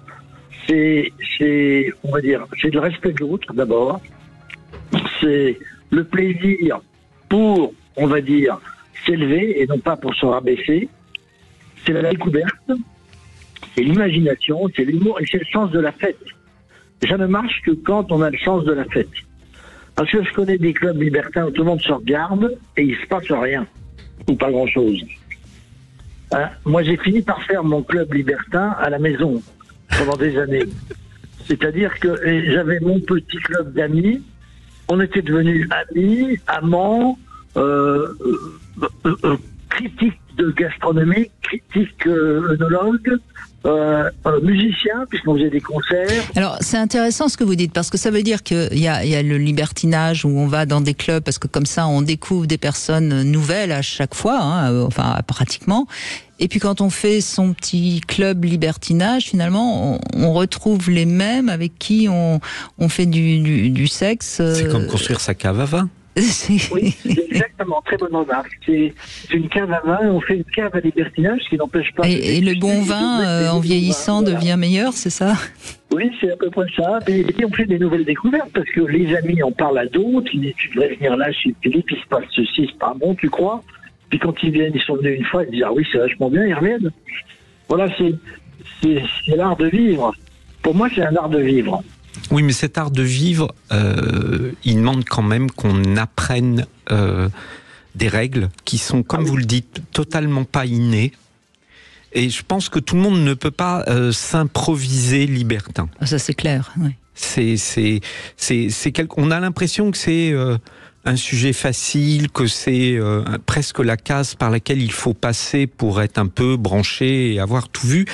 C'est le respect de l'autre, d'abord. C'est le plaisir pour, on va dire, s'élever et non pas pour se rabaisser. c'est la découverte, c'est l'imagination, c'est l'humour et c'est le sens de la fête. Ça ne marche que quand on a le sens de la fête. Parce que je connais des clubs libertins où tout le monde se regarde et il se passe rien, ou pas grand-chose. Hein? Moi, j'ai fini par faire mon club libertin à la maison pendant des années. C'est-à-dire que j'avais mon petit club d'amis, on était devenus amis, amants, critiques de gastronomie, critiques œnologues, musiciens, puisqu'on faisait des concerts. Alors, c'est intéressant ce que vous dites, parce que ça veut dire qu'il y a le libertinage où on va dans des clubs, parce que comme ça, on découvre des personnes nouvelles à chaque fois, hein, enfin, pratiquement. Et puis quand on fait son petit club libertinage, finalement, on retrouve les mêmes avec qui on fait du sexe. C'est comme construire sa cave à vin. Oui, c'est exactement, très bonne remarque. C'est une cave à vin, on fait une cave à libertinage, ce qui n'empêche pas... Et le bon vin, en vieillissant, devient meilleur, c'est ça? Oui, c'est à peu près ça. Et on fait des nouvelles découvertes, parce que les amis en parlent à d'autres, ils disent, tu devrais venir là chez Philippe, il se passe ceci, c'est pas bon, tu crois? Puis quand ils viennent, ils sont venus une fois, ils disent, ah oui, c'est vachement bien, ils reviennent. Voilà, c'est l'art de vivre. Pour moi, c'est un art de vivre. Oui, mais cet art de vivre, il demande quand même qu'on apprenne des règles qui sont, comme vous le dites, totalement pas innées. Et je pense que tout le monde ne peut pas s'improviser libertin. Ça, c'est clair. Oui. On a l'impression que c'est un sujet facile, que c'est presque la case par laquelle il faut passer pour être un peu branché et avoir tout vu.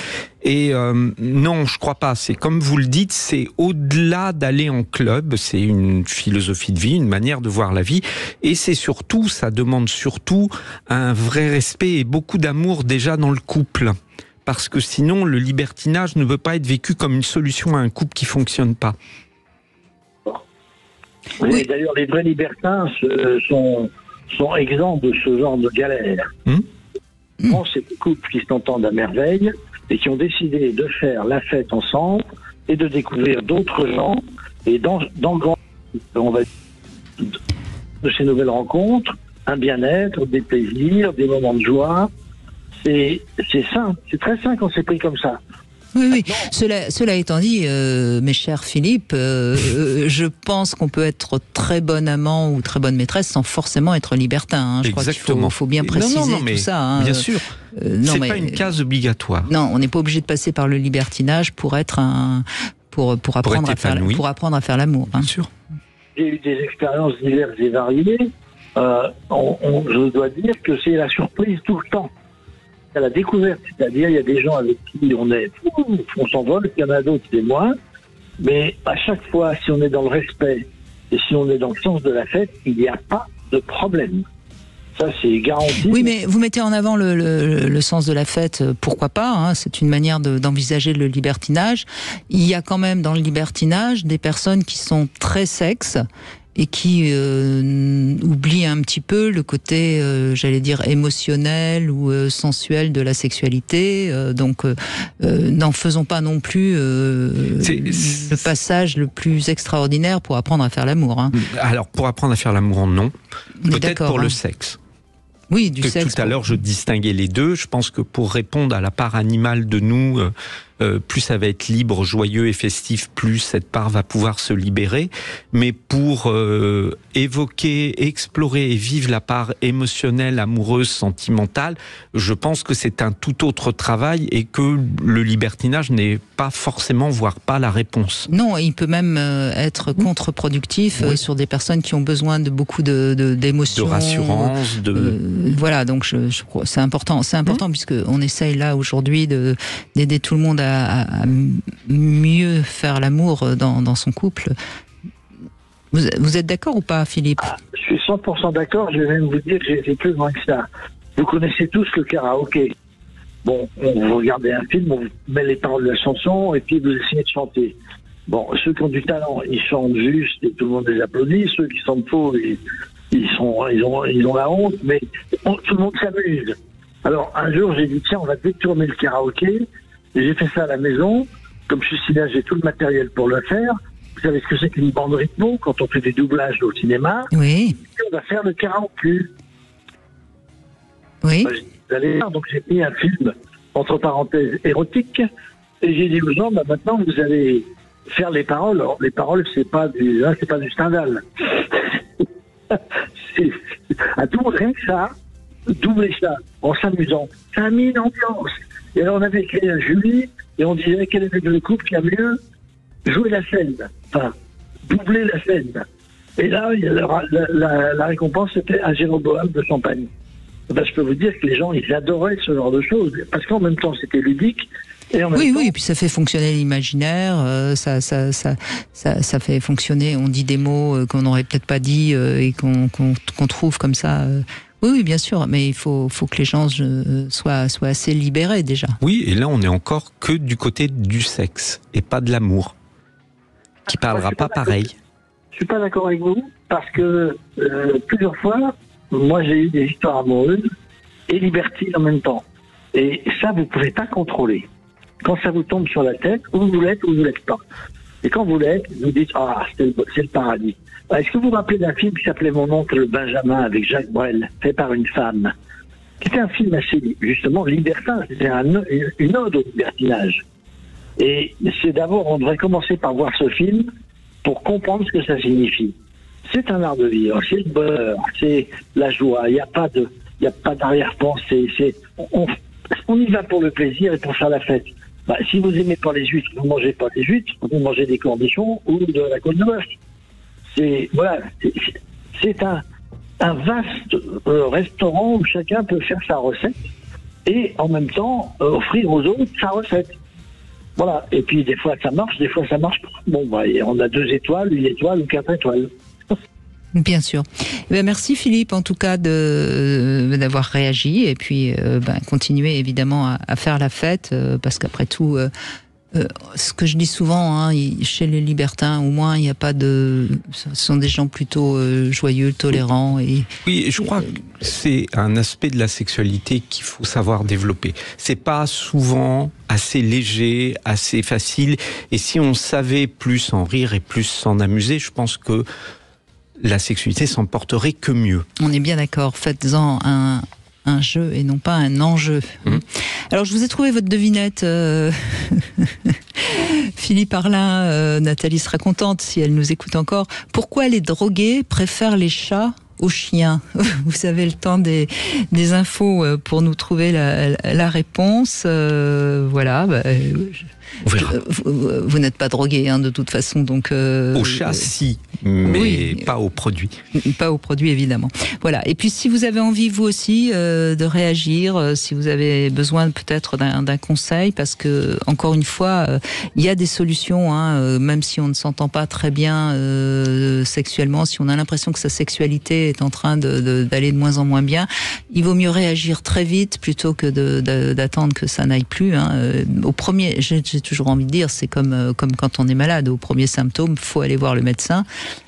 Et non, je crois pas. C'est comme vous le dites, c'est au-delà d'aller en club. C'est une philosophie de vie, une manière de voir la vie. Et c'est surtout, ça demande surtout un vrai respect et beaucoup d'amour déjà dans le couple. Parce que sinon, le libertinage ne peut pas être vécu comme une solution à un couple qui fonctionne pas. Oui. D'ailleurs, les vrais libertins sont exempts de ce genre de galère. Bon, c'est des couples qui s'entendent à merveille et qui ont décidé de faire la fête ensemble et de découvrir d'autres gens. Et dans le grand, on va de ces nouvelles rencontres, un bien-être, des plaisirs, des moments de joie. C'est sain, c'est très sain quand c'est pris comme ça. Oui, oui. Cela étant dit, mes chers Philippe, je pense qu'on peut être très bon amant ou très bonne maîtresse sans forcément être libertin. Hein. Je crois qu'il faut bien préciser tout ça. Hein. Bien sûr. C'est pas une case obligatoire. Non, on n'est pas obligé de passer par le libertinage pour être pour apprendre à faire l'amour. Hein. Bien sûr. J'ai eu des expériences diverses et variées. Je dois dire que c'est la surprise tout le temps. À la découverte, c'est-à-dire il y a des gens avec qui on s'envole, il y en a d'autres c'est moins, mais à chaque fois, si on est dans le respect et si on est dans le sens de la fête, il n'y a pas de problème. Ça, c'est garanti. Oui, mais vous mettez en avant le sens de la fête, pourquoi pas, hein, c'est une manière d'envisager le libertinage. Il y a quand même dans le libertinage des personnes qui sont très sexes et qui oublie un petit peu le côté, j'allais dire, émotionnel ou sensuel de la sexualité. Donc, n'en faisons pas non plus le passage le plus extraordinaire pour apprendre à faire l'amour. Hein. Alors, pour apprendre à faire l'amour, non. Peut-être pour le sexe. Oui, du sexe. Tout à l'heure, je distinguais les deux. Je pense que pour répondre à la part animale de nous, plus ça va être libre, joyeux et festif, plus cette part va pouvoir se libérer. Mais pour évoquer, explorer et vivre la part émotionnelle, amoureuse, sentimentale, je pense que c'est un tout autre travail et que le libertinage n'est pas forcément, voire pas la réponse. Non, il peut même être contre-productif sur des personnes qui ont besoin de beaucoup d'émotions. De rassurance, voilà, donc je crois c'est important puisque on essaye là aujourd'hui d'aider tout le monde à mieux faire l'amour dans son couple. Vous êtes d'accord ou pas, Philippe? Je suis 100% d'accord, je vais même vous dire que j'ai été plus loin que ça. Vous connaissez tous le karaoké. Bon, vous regardez un film, on vous met les paroles de la chanson et puis vous essayez de chanter. Bon, ceux qui ont du talent, ils chantent juste et tout le monde les applaudit. Ceux qui chantent faux, ils ont la honte, mais tout le monde s'amuse. Alors, un jour, j'ai dit, tiens, on va détourner le karaoké. Et j'ai fait ça à la maison. Comme je suis cinéaste, j'ai tout le matériel pour le faire. Vous savez ce que c'est qu'une bande rythmo quand on fait des doublages au cinéma? Oui. Et on va faire le karaoké. Oui. Vous allez voir, donc j'ai mis un film entre parenthèses, érotique. Et j'ai dit aux gens, maintenant, vous allez faire les paroles. Alors, les paroles, c'est pas du Stendhal. C'est à tout, rien que ça, doubler ça, en s'amusant. Ça a mis une ambiance. Et alors, on avait écrit à Julie, et on disait, quel est le couple qui a mieux joué la scène? Enfin, doubler la scène. Et là, la récompense, c'était un Jéroboam de Champagne. Ben, je peux vous dire que les gens, ils adoraient ce genre de choses, parce qu'en même temps, c'était ludique. Et en même temps, oui, et puis ça fait fonctionner l'imaginaire, ça fait fonctionner, on dit des mots qu'on n'aurait peut-être pas dit et qu'on trouve comme ça. Oui, bien sûr, mais il faut que les gens soient assez libérés déjà. Oui, et là, on est encore que du côté du sexe, et pas de l'amour, qui parlera pas pareil. Je suis pas d'accord avec vous, parce que plusieurs fois, moi j'ai eu des histoires amoureuses et libertines en même temps. Et ça, vous pouvez pas contrôler. Quand ça vous tombe sur la tête, ou vous l'êtes ou vous l'êtes pas. Et quand vous l'êtes, vous dites « Ah, c'est le paradis ». Est-ce que vous vous rappelez d'un film qui s'appelait Mon oncle Benjamin avec Jacques Brel, fait par une femme? C'était un film assez, justement, libertin. C'était une ode au libertinage. Et c'est d'abord, on devrait commencer par voir ce film pour comprendre ce que ça signifie. C'est un art de vivre, c'est le bonheur, c'est la joie. Il n'y a pas d'arrière-pensée. On y va pour le plaisir et pour faire la fête. Si vous aimez pas les huîtres, vous mangez pas des huîtres, vous mangez des cornichons ou de la côte de bœuf. C'est un vaste restaurant où chacun peut faire sa recette et en même temps offrir aux autres sa recette. Voilà. Et puis des fois ça marche, des fois ça marche pas. Bon, on a 2 étoiles, 1 étoile ou 4 étoiles. Bien sûr. Merci Philippe, en tout cas, d'avoir réagi et puis continuer évidemment à faire la fête parce qu'après tout, ce que je dis souvent, chez les libertins, au moins, il n'y a pas ce sont des gens plutôt joyeux, tolérants. Oui, je crois que c'est un aspect de la sexualité qu'il faut savoir développer. C'est pas souvent assez léger, assez facile. Et si on savait plus en rire et plus s'en amuser, je pense que la sexualité s'en porterait que mieux. On est bien d'accord. Faites-en un jeu et non pas un enjeu. Alors, je vous ai trouvé votre devinette. Philippe Arlin, Nathalie sera contente si elle nous écoute encore. Pourquoi les drogués préfèrent les chats aux chiens? Vous avez le temps des infos pour nous trouver la réponse. Voilà. Vous n'êtes pas drogué de toute façon, donc. Au chat, si, mais oui, pas aux produits. Pas aux produits, évidemment. Voilà. Et puis, si vous avez envie vous aussi de réagir, si vous avez besoin peut-être d'un conseil, parce que encore une fois, il y a des solutions, même si on ne s'entend pas très bien sexuellement, si on a l'impression que sa sexualité est en train d'aller de moins en moins bien, il vaut mieux réagir très vite plutôt que d'attendre que ça n'aille plus. Au premier, j'ai toujours envie de dire, c'est comme quand on est malade. Au premier symptôme, faut aller voir le médecin.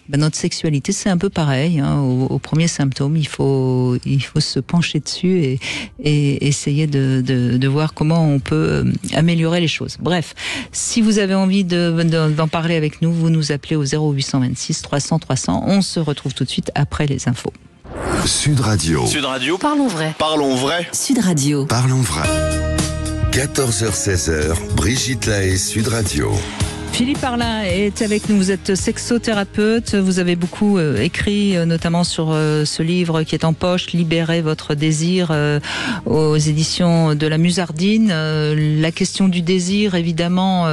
Notre sexualité, c'est un peu pareil. Au premier symptôme, il faut se pencher dessus et essayer de voir comment on peut améliorer les choses. Bref, si vous avez envie d'en parler avec nous, vous nous appelez au 0826 300 300. On se retrouve tout de suite après les infos. Sud Radio. Sud Radio. Parlons vrai. Parlons vrai. Sud Radio. Parlons vrai. 14h-16h, Brigitte Lahaie, Sud Radio. Philippe Arlin est avec nous, vous êtes sexothérapeute, vous avez beaucoup écrit notamment sur ce livre qui est en poche, Libérez votre désir, aux éditions de la Musardine. La question du désir, évidemment,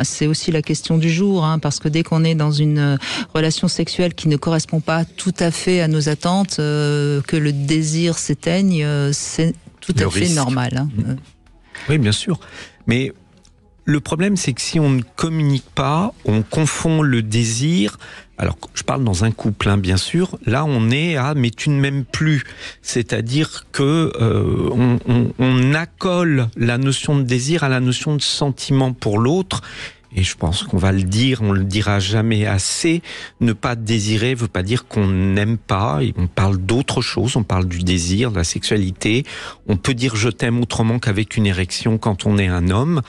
c'est aussi la question du jour, parce que dès qu'on est dans une relation sexuelle qui ne correspond pas tout à fait à nos attentes, que le désir s'éteigne, c'est tout à fait normal. Oui, bien sûr. Mais le problème, c'est que si on ne communique pas, on confond le désir. Alors, je parle dans un couple, bien sûr. Là, on est à « mais tu ne m'aimes plus ». C'est-à-dire que on accole la notion de désir à la notion de sentiment pour l'autre. Et je pense qu'on va le dire, on le dira jamais assez. Ne pas désirer veut pas dire qu'on n'aime pas. On parle d'autre chose, on parle du désir, de la sexualité. On peut dire je t'aime autrement qu'avec une érection quand on est un homme.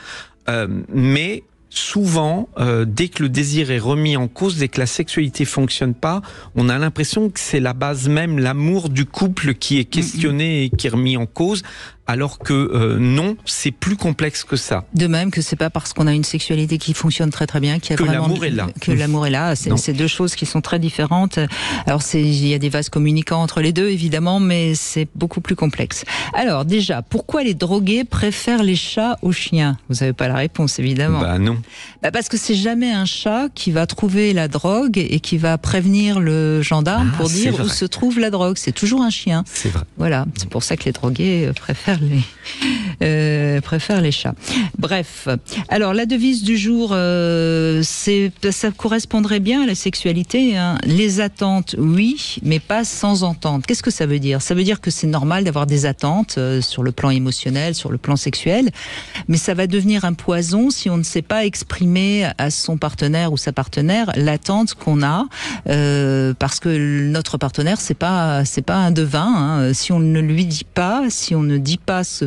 Mais souvent, dès que le désir est remis en cause, dès que la sexualité fonctionne pas, on a l'impression que c'est la base même, l'amour du couple qui est questionné et qui est remis en cause, alors que non, c'est plus complexe que ça. De même que c'est pas parce qu'on a une sexualité qui fonctionne très très bien qu'il y a que vraiment l'amour est là. Que l'amour est là. C'est deux choses qui sont très différentes. Alors il y a des vases communicants entre les deux évidemment, mais c'est beaucoup plus complexe. Alors déjà, pourquoi les drogués préfèrent les chats aux chiens? Vous n'avez pas la réponse évidemment. Bah non. Parce que c'est jamais un chat qui va trouver la drogue et qui va prévenir le gendarme pour dire où se trouve la drogue. C'est toujours un chien. C'est vrai. Voilà, c'est pour ça que les drogués préfèrent les chats. Bref, alors la devise du jour, ça correspondrait bien à la sexualité. Hein. Les attentes, oui, mais pas sans entente. Qu'est-ce que ça veut dire? Ça veut dire que c'est normal d'avoir des attentes sur le plan émotionnel, sur le plan sexuel, mais ça va devenir un poison si on ne sait pas exprimer à son partenaire ou sa partenaire l'attente qu'on a, parce que notre partenaire c'est pas un devin. Hein. Si on ne lui dit pas, si on ne dit pas ce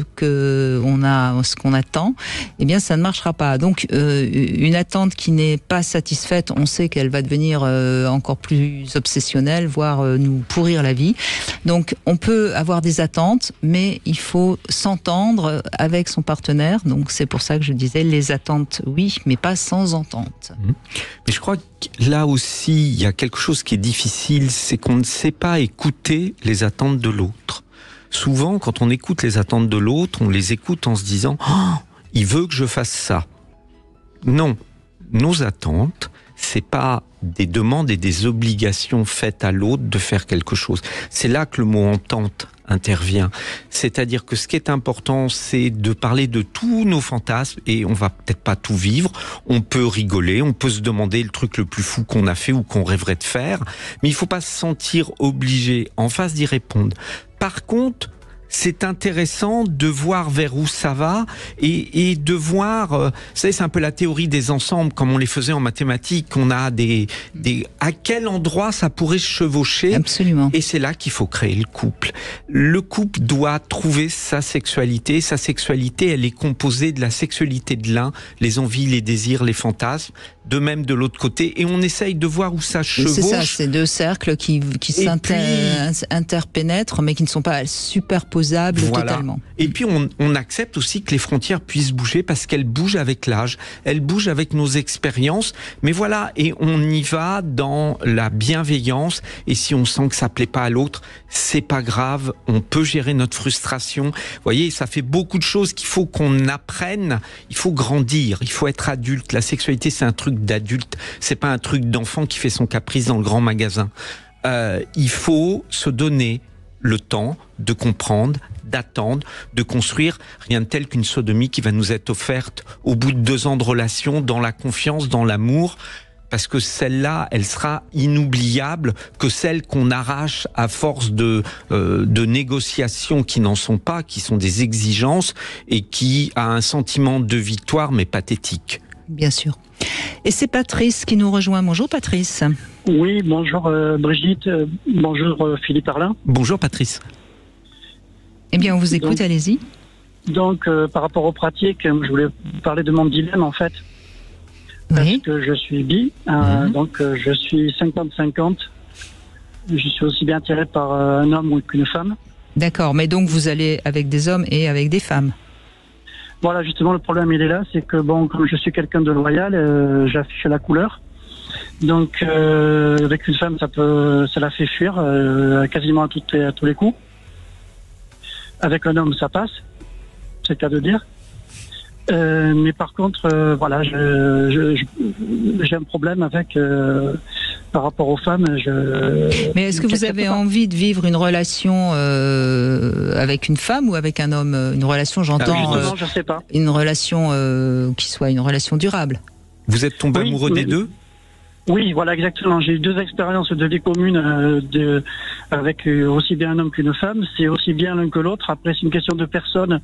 qu'on attend, eh bien ça ne marchera pas. Donc une attente qui n'est pas satisfaite, on sait qu'elle va devenir encore plus obsessionnelle, voire nous pourrir la vie. Donc on peut avoir des attentes, mais il faut s'entendre avec son partenaire. Donc c'est pour ça que je disais les attentes, oui, mais pas sans entente. Mais je crois que là aussi, il y a quelque chose qui est difficile, c'est qu'on ne sait pas écouter les attentes de l'autre. Souvent, quand on écoute les attentes de l'autre, on les écoute en se disant « Oh, il veut que je fasse ça ». Non, nos attentes, c'est pas des demandes et des obligations faites à l'autre de faire quelque chose. C'est là que le mot entente intervient. C'est-à-dire que ce qui est important, c'est de parler de tous nos fantasmes, et on va peut-être pas tout vivre. On peut rigoler, on peut se demander le truc le plus fou qu'on a fait ou qu'on rêverait de faire, mais il faut pas se sentir obligé en face d'y répondre. Par contre, c'est intéressant de voir vers où ça va et de voir, vous savez, c'est un peu la théorie des ensembles comme on les faisait en mathématiques, on a à quel endroit ça pourrait se chevaucher. Absolument. Et c'est là qu'il faut créer le couple. Le couple doit trouver sa sexualité. Sa sexualité, elle est composée de la sexualité de l'un, les envies, les désirs, les fantasmes, de même de l'autre côté, et on essaye de voir où ça chevauche. C'est ça, c'est deux cercles qui s'interpénètrent, mais qui ne sont pas superposables totalement. Et puis on accepte aussi que les frontières puissent bouger, parce qu'elles bougent avec l'âge, elles bougent avec nos expériences, mais voilà, et on y va dans la bienveillance, et si on sent que ça plaît pas à l'autre, c'est pas grave, on peut gérer notre frustration. Vous voyez, ça fait beaucoup de choses qu'il faut qu'on apprenne, il faut grandir, il faut être adulte. La sexualité, c'est un truc d'adulte, c'est pas un truc d'enfant qui fait son caprice dans le grand magasin. Il faut se donner le temps de comprendre, d'attendre, de construire. Rien de tel qu'une sodomie qui va nous être offerte au bout de 2 ans de relation, dans la confiance, dans l'amour, parce que celle-là, elle sera inoubliable que celle qu'on arrache à force de négociations qui n'en sont pas, qui sont des exigences et qui a un sentiment de victoire mais pathétique. Bien sûr. Et c'est Patrice qui nous rejoint. Bonjour Patrice. Oui, bonjour Brigitte, bonjour Philippe Arlin. Bonjour Patrice. Eh bien, on vous écoute, allez-y. Donc, par rapport aux pratiques, je voulais parler de mon dilemme en fait. Parce que je suis bi, donc je suis 50-50. Je suis aussi bien attiré par un homme qu'une femme. D'accord, mais donc vous allez avec des hommes et avec des femmes. Voilà, justement, le problème, il est là, c'est que, bon, comme je suis quelqu'un de loyal, j'affiche la couleur. Donc, avec une femme, ça la fait fuir quasiment à tous les coups. Avec un homme, ça passe, c'est le cas de dire. Mais par contre, voilà, j'ai un problème avec par rapport aux femmes. Mais est-ce que vous avez envie de vivre une relation avec une femme ou avec un homme? Une relation, j'entends. Justement, je sais pas. Une relation qui soit une relation durable. Vous êtes tombé amoureux des deux? Oui, voilà, exactement. J'ai eu 2 expériences de vie commune avec aussi bien un homme qu'une femme. C'est aussi bien l'un que l'autre. Après, c'est une question de personne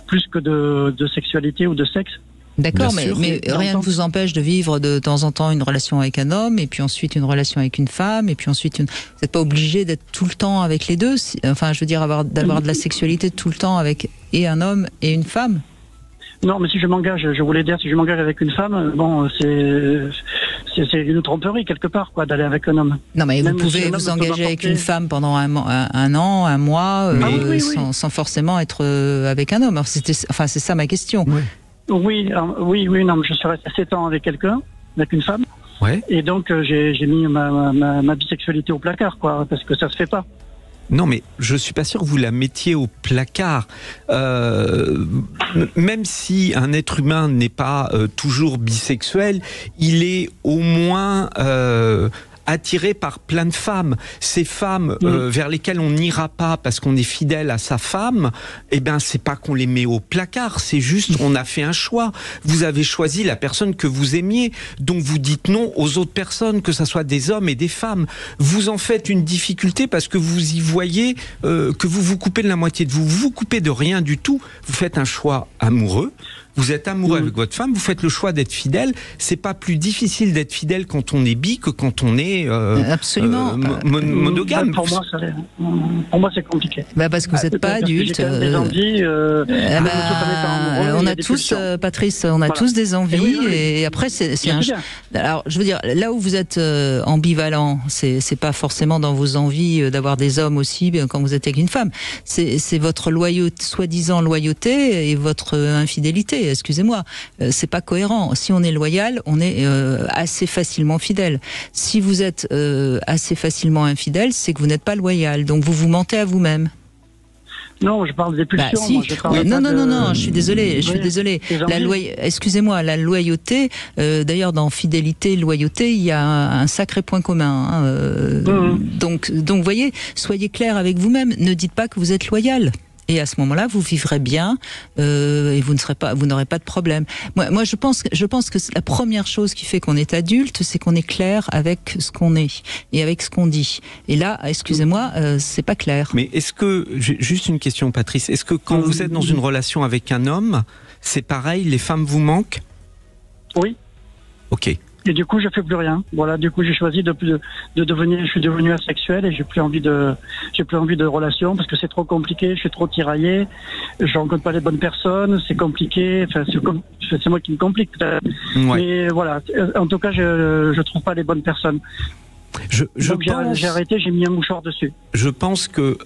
plus que de sexualité ou de sexe. D'accord, mais rien ne vous empêche de vivre de temps en temps une relation avec un homme, et puis ensuite une relation avec une femme, et puis ensuite vous n'êtes pas obligé d'être tout le temps avec les deux. Enfin, je veux dire, d'avoir de la sexualité tout le temps avec et un homme et une femme. Non, mais si je m'engage, je voulais dire, si je m'engage avec une femme, bon, c'est une tromperie quelque part, quoi, d'aller avec un homme. Non, mais Même vous si pouvez un homme vous peut engager avec m'apporter- une femme pendant un an, un mois, oui. sans forcément être avec un homme. Alors, c'est ça ma question. Oui, non, mais je suis resté 7 ans avec quelqu'un, avec une femme. Ouais. Et donc, j'ai mis ma bisexualité au placard, quoi, parce que ça se fait pas. Non, mais je suis pas sûr que vous la mettiez au placard. Même si un être humain n'est pas toujours bisexuel, il est au moins attiré par plein de femmes. Ces femmes vers lesquelles on n'ira pas parce qu'on est fidèle à sa femme, eh ben c'est pas qu'on les met au placard, c'est juste on a fait un choix. Vous avez choisi la personne que vous aimiez, donc vous dites non aux autres personnes, que ça soit des hommes et des femmes. Vous en faites une difficulté parce que vous y voyez que vous vous coupez de la moitié de vous. Vous vous coupez de rien du tout. Vous faites un choix amoureux. Vous êtes amoureux avec votre femme, vous faites le choix d'être fidèle. C'est pas plus difficile d'être fidèle quand on est bi que quand on est absolument monogame. Pour moi, c'est compliqué. Parce que vous n'êtes pas adulte. J'ai quand même des envies. On a tous, Patrice, on a tous des envies. Et après, c'est un. Alors, je veux dire, là où vous êtes ambivalent, c'est pas forcément dans vos envies d'avoir des hommes aussi quand vous êtes avec une femme. C'est votre soi-disant loyauté et votre infidélité. Excusez-moi, c'est pas cohérent. Si on est loyal, on est assez facilement fidèle. Si vous êtes assez facilement infidèle, c'est que vous n'êtes pas loyal. Donc vous vous mentez à vous-même. Non, je parle des pulsions. Si. Moi, je parle Non, je suis désolée. Excusez-moi, la loyauté, d'ailleurs dans fidélité, loyauté, il y a un sacré point commun. Donc, vous voyez, soyez clair avec vous-même. Ne dites pas que vous êtes loyal. Et à ce moment-là, vous vivrez bien et vous n'aurez pas de problème. Moi, je pense que la première chose qui fait qu'on est adulte, c'est qu'on est clair avec ce qu'on est et avec ce qu'on dit. Et là, excusez-moi, c'est pas clair. Mais est-ce que, juste une question, Patrice, est-ce que quand vous êtes dans une relation avec un homme, c'est pareil, les femmes vous manquent ? Oui. Ok. Et du coup, je fais plus rien. Voilà, du coup, j'ai choisi de devenir. Je suis devenu asexuel et j'ai plus envie de relation parce que c'est trop compliqué. Je suis trop tiraillé. Je rencontre pas les bonnes personnes. C'est compliqué. Enfin, c'est moi qui me complique. Ouais. Mais voilà. En tout cas, je trouve pas les bonnes personnes. Donc j'ai arrêté. J'ai mis un mouchoir dessus. Je pense que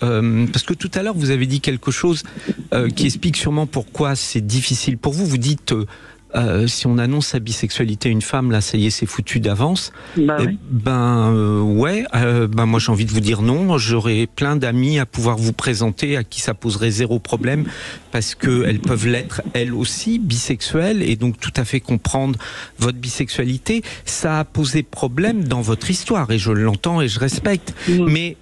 parce que tout à l'heure vous avez dit quelque chose qui explique sûrement pourquoi c'est difficile pour vous. Vous dites si on annonce sa bisexualité à une femme, là, ça y est, c'est foutu d'avance. Moi, j'ai envie de vous dire non. J'aurais plein d'amis à pouvoir vous présenter à qui ça poserait zéro problème parce qu'elles peuvent l'être elles aussi bisexuelles et donc tout à fait comprendre votre bisexualité. Ça a posé problème dans votre histoire et je l'entends et je respecte. Mais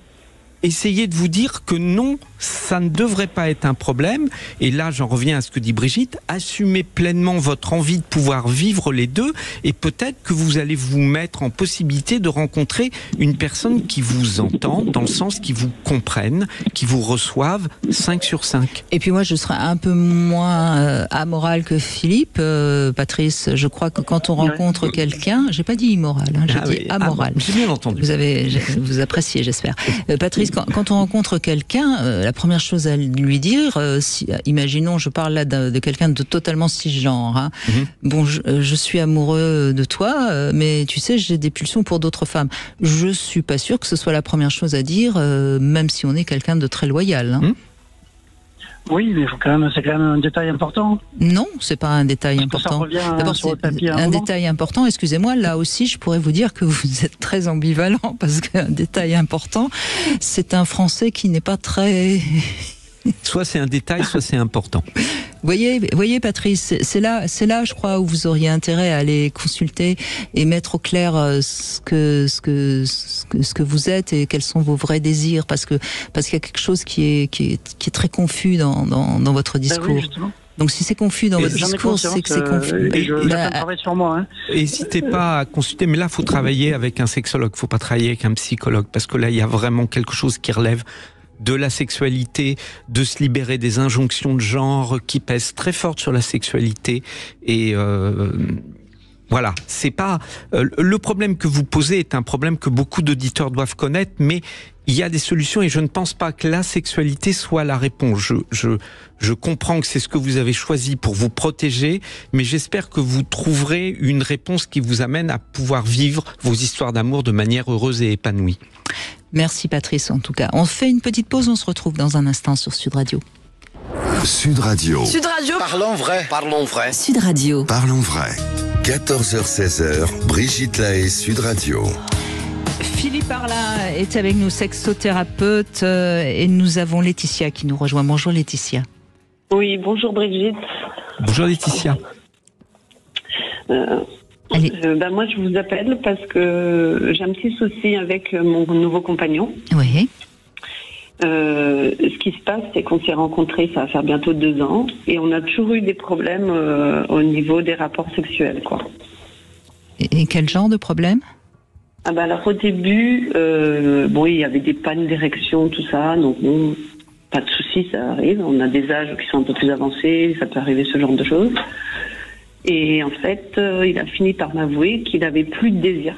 essayez de vous dire que non, ça ne devrait pas être un problème. Et là, j'en reviens à ce que dit Brigitte. Assumez pleinement votre envie de pouvoir vivre les deux et peut-être que vous allez vous mettre en possibilité de rencontrer une personne qui vous entend, dans le sens qui vous comprenne, qui vous reçoive 5 sur 5. Et puis moi, je serais un peu moins amoral que Philippe. Patrice, je crois que quand on rencontre quelqu'un, j'ai pas dit immoral, j'ai dit amoral. J'ai bien entendu. Vous appréciez, j'espère. Patrice, quand on rencontre quelqu'un, la première chose à lui dire, imaginons, je parle là de quelqu'un de totalement cisgenre. Bon, je suis amoureux de toi, mais tu sais, j'ai des pulsions pour d'autres femmes. Je suis pas sûre que ce soit la première chose à dire, même si on est quelqu'un de très loyal. Oui, mais c'est quand même un détail important. Non, c'est pas un détail important. D'abord, c'est un détail important. Excusez-moi, là aussi, je pourrais vous dire que vous êtes très ambivalent parce qu'un détail important, c'est un français qui n'est pas très. Soit c'est un détail, soit c'est important. Voyez, Patrice, c'est là, je crois, où vous auriez intérêt à aller consulter et mettre au clair ce que vous êtes et quels sont vos vrais désirs, parce qu'il y a quelque chose qui est très confus dans votre discours. Oui, justement. Donc si c'est confus dans votre discours, c'est que c'est confus. Je travaille sur moi. N'hésitez pas à consulter, mais là, il faut travailler avec un sexologue, il ne faut pas travailler avec un psychologue, parce que là, il y a vraiment quelque chose qui relève de la sexualité, de se libérer des injonctions de genre qui pèsent très fort sur la sexualité et Voilà, c'est pas le problème que vous posez est un problème que beaucoup d'auditeurs doivent connaître, mais il y a des solutions et je ne pense pas que la sexualité soit la réponse. Je comprends que c'est ce que vous avez choisi pour vous protéger, mais j'espère que vous trouverez une réponse qui vous amène à pouvoir vivre vos histoires d'amour de manière heureuse et épanouie. Merci Patrice, en tout cas. On fait une petite pause, on se retrouve dans un instant sur Sud Radio. Sud Radio. Sud Radio. Parlons vrai. Parlons vrai. Sud Radio. Parlons vrai. 14h-16h, Brigitte Lahaie, Sud Radio. Philippe Arlin est avec nous, sexothérapeute, et nous avons Laetitia qui nous rejoint. Bonjour Laetitia. Oui, bonjour Brigitte. Bonjour Laetitia. Moi je vous appelle parce que j'ai un petit souci avec mon nouveau compagnon. Oui. Ce qui se passe, c'est qu'on s'est rencontrés, ça va faire bientôt 2 ans, et on a toujours eu des problèmes au niveau des rapports sexuels, quoi. Et quel genre de problème ? Alors au début, il y avait des pannes d'érection, tout ça, donc bon, pas de souci, ça arrive. On a des âges qui sont un peu plus avancés, ça peut arriver ce genre de choses. Et en fait, il a fini par m'avouer qu'il avait plus de désir.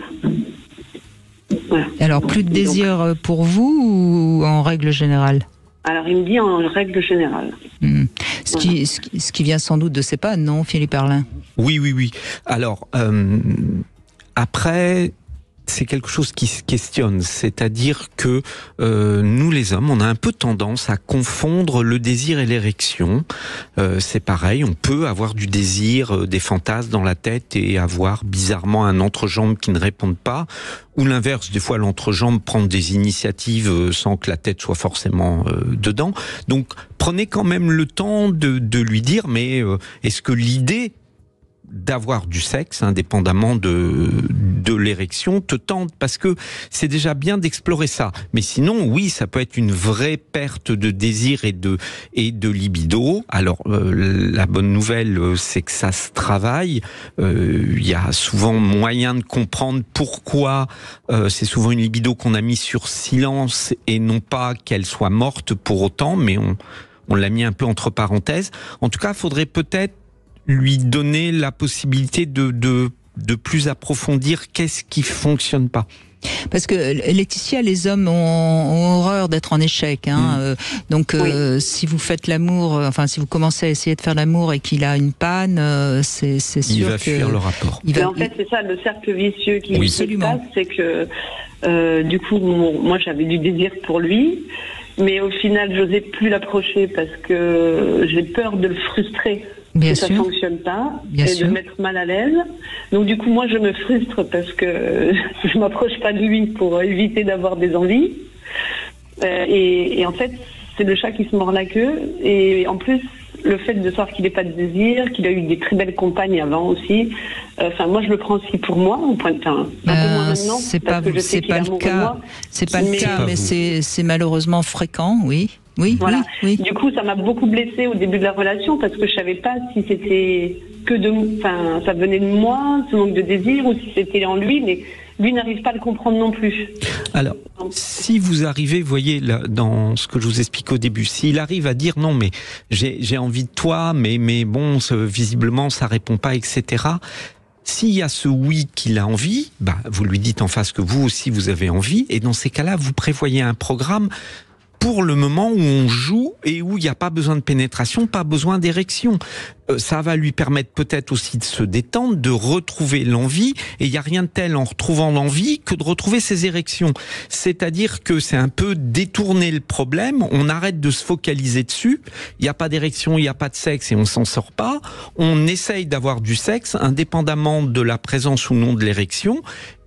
Voilà. Alors, plus de désir pour vous ou en règle générale ? Alors, il me dit en règle générale. Ce qui vient sans doute de ses pannes, non, Philippe Arlin ? Oui. Alors, après... c'est quelque chose qui se questionne, c'est-à-dire que nous les hommes, on a un peu tendance à confondre le désir et l'érection. C'est pareil, on peut avoir du désir, des fantasmes dans la tête et avoir bizarrement un entrejambe qui ne répond pas, ou l'inverse, des fois l'entrejambe prend des initiatives sans que la tête soit forcément dedans. Donc prenez quand même le temps de lui dire, mais est-ce que l'idée d'avoir du sexe, indépendamment de l'érection, te tente, parce que c'est déjà bien d'explorer ça. Mais sinon, oui, ça peut être une vraie perte de désir et de libido. Alors, la bonne nouvelle, c'est que ça se travaille. Il y a souvent moyen de comprendre pourquoi c'est souvent une libido qu'on a mis sur silence et non pas qu'elle soit morte pour autant, mais on l'a mis un peu entre parenthèses. En tout cas, il faudrait peut-être lui donner la possibilité de plus approfondir qu'est-ce qui fonctionne pas. Parce que Laetitia, les hommes ont horreur d'être en échec. Donc, si vous faites l'amour, si vous commencez à essayer de faire l'amour et qu'il a une panne, c'est sûr qu'il va fuir le rapport. En fait, c'est ça, le cercle vicieux qui se passe, c'est que du coup, moi, j'avais du désir pour lui, mais au final, j'osais plus l'approcher parce que j'ai peur de le frustrer. Bien que sûr. Ça fonctionne pas de me mettre mal à l'aise. Donc du coup moi je me frustre parce que je m'approche pas de lui pour éviter d'avoir des envies. Et en fait c'est le chat qui se mord la queue. Et en plus le fait de savoir qu'il n'ait pas de désir, qu'il a eu des très belles compagnes avant aussi. Moi je le prends aussi pour moi. Un peu moins maintenant. C'est pas le cas. C'est pas le cas, mais c'est malheureusement fréquent, oui. Oui. Du coup, ça m'a beaucoup blessée au début de la relation parce que je savais pas si c'était ça venait de moi, ce manque de désir, ou si c'était en lui, mais lui n'arrive pas à le comprendre non plus. Alors, si vous arrivez, voyez, là, dans ce que je vous explique au début, s'il arrive à dire non, mais j'ai envie de toi, mais bon, visiblement, ça répond pas, etc. S'il y a ce oui qu'il a envie, vous lui dites en face que vous aussi vous avez envie, et dans ces cas-là, vous prévoyez un programme pour le moment où on joue et où il n'y a pas besoin de pénétration, pas besoin d'érection. Ça va lui permettre peut-être aussi de se détendre, de retrouver l'envie, et il n'y a rien de tel en retrouvant l'envie que de retrouver ses érections. C'est-à-dire que c'est un peu détourner le problème, on arrête de se focaliser dessus, il n'y a pas d'érection, il n'y a pas de sexe et on s'en sort pas, on essaye d'avoir du sexe indépendamment de la présence ou non de l'érection,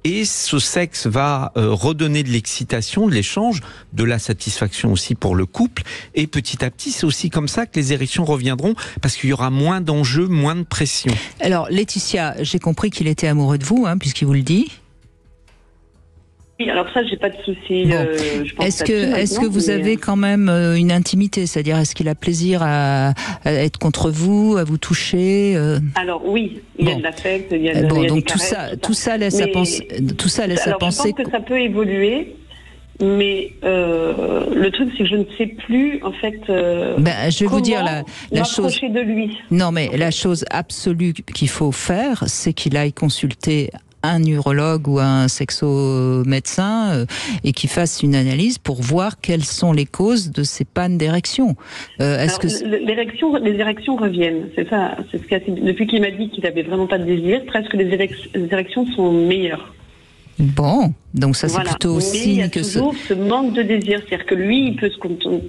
et ce sexe va redonner de l'excitation, de l'échange, de la satisfaction aussi pour le couple. Et petit à petit, c'est aussi comme ça que les érections reviendront, parce qu'il y aura moins d'enjeux, moins de pression. Alors, Laetitia, j'ai compris qu'il était amoureux de vous, puisqu'il vous le dit. Oui, alors ça, j'ai pas de souci. Bon. Est-ce que vous avez quand même une intimité, c'est-à-dire est-ce qu'il a plaisir à être contre vous, à vous toucher Alors oui, il y a de l'affect, il y a donc des tout caresses, ça laisse à penser. Tout ça laisse à penser. Je pense que ça peut évoluer, Mais le truc, c'est que je ne sais plus, en fait, je vais vous dire la chose de lui. Non, mais la chose absolue qu'il faut faire, c'est qu'il aille consulter un urologue ou un sexo-médecin et qu'il fasse une analyse pour voir quelles sont les causes de ces pannes d'érection. Les érections reviennent, c'est ça. C'est ce depuis qu'il m'a dit qu'il avait vraiment pas de désir, presque les érections sont meilleures. Bon, donc ça c'est plutôt signe que... il y a toujours ce manque de désir, c'est-à-dire que lui, il peut se contenter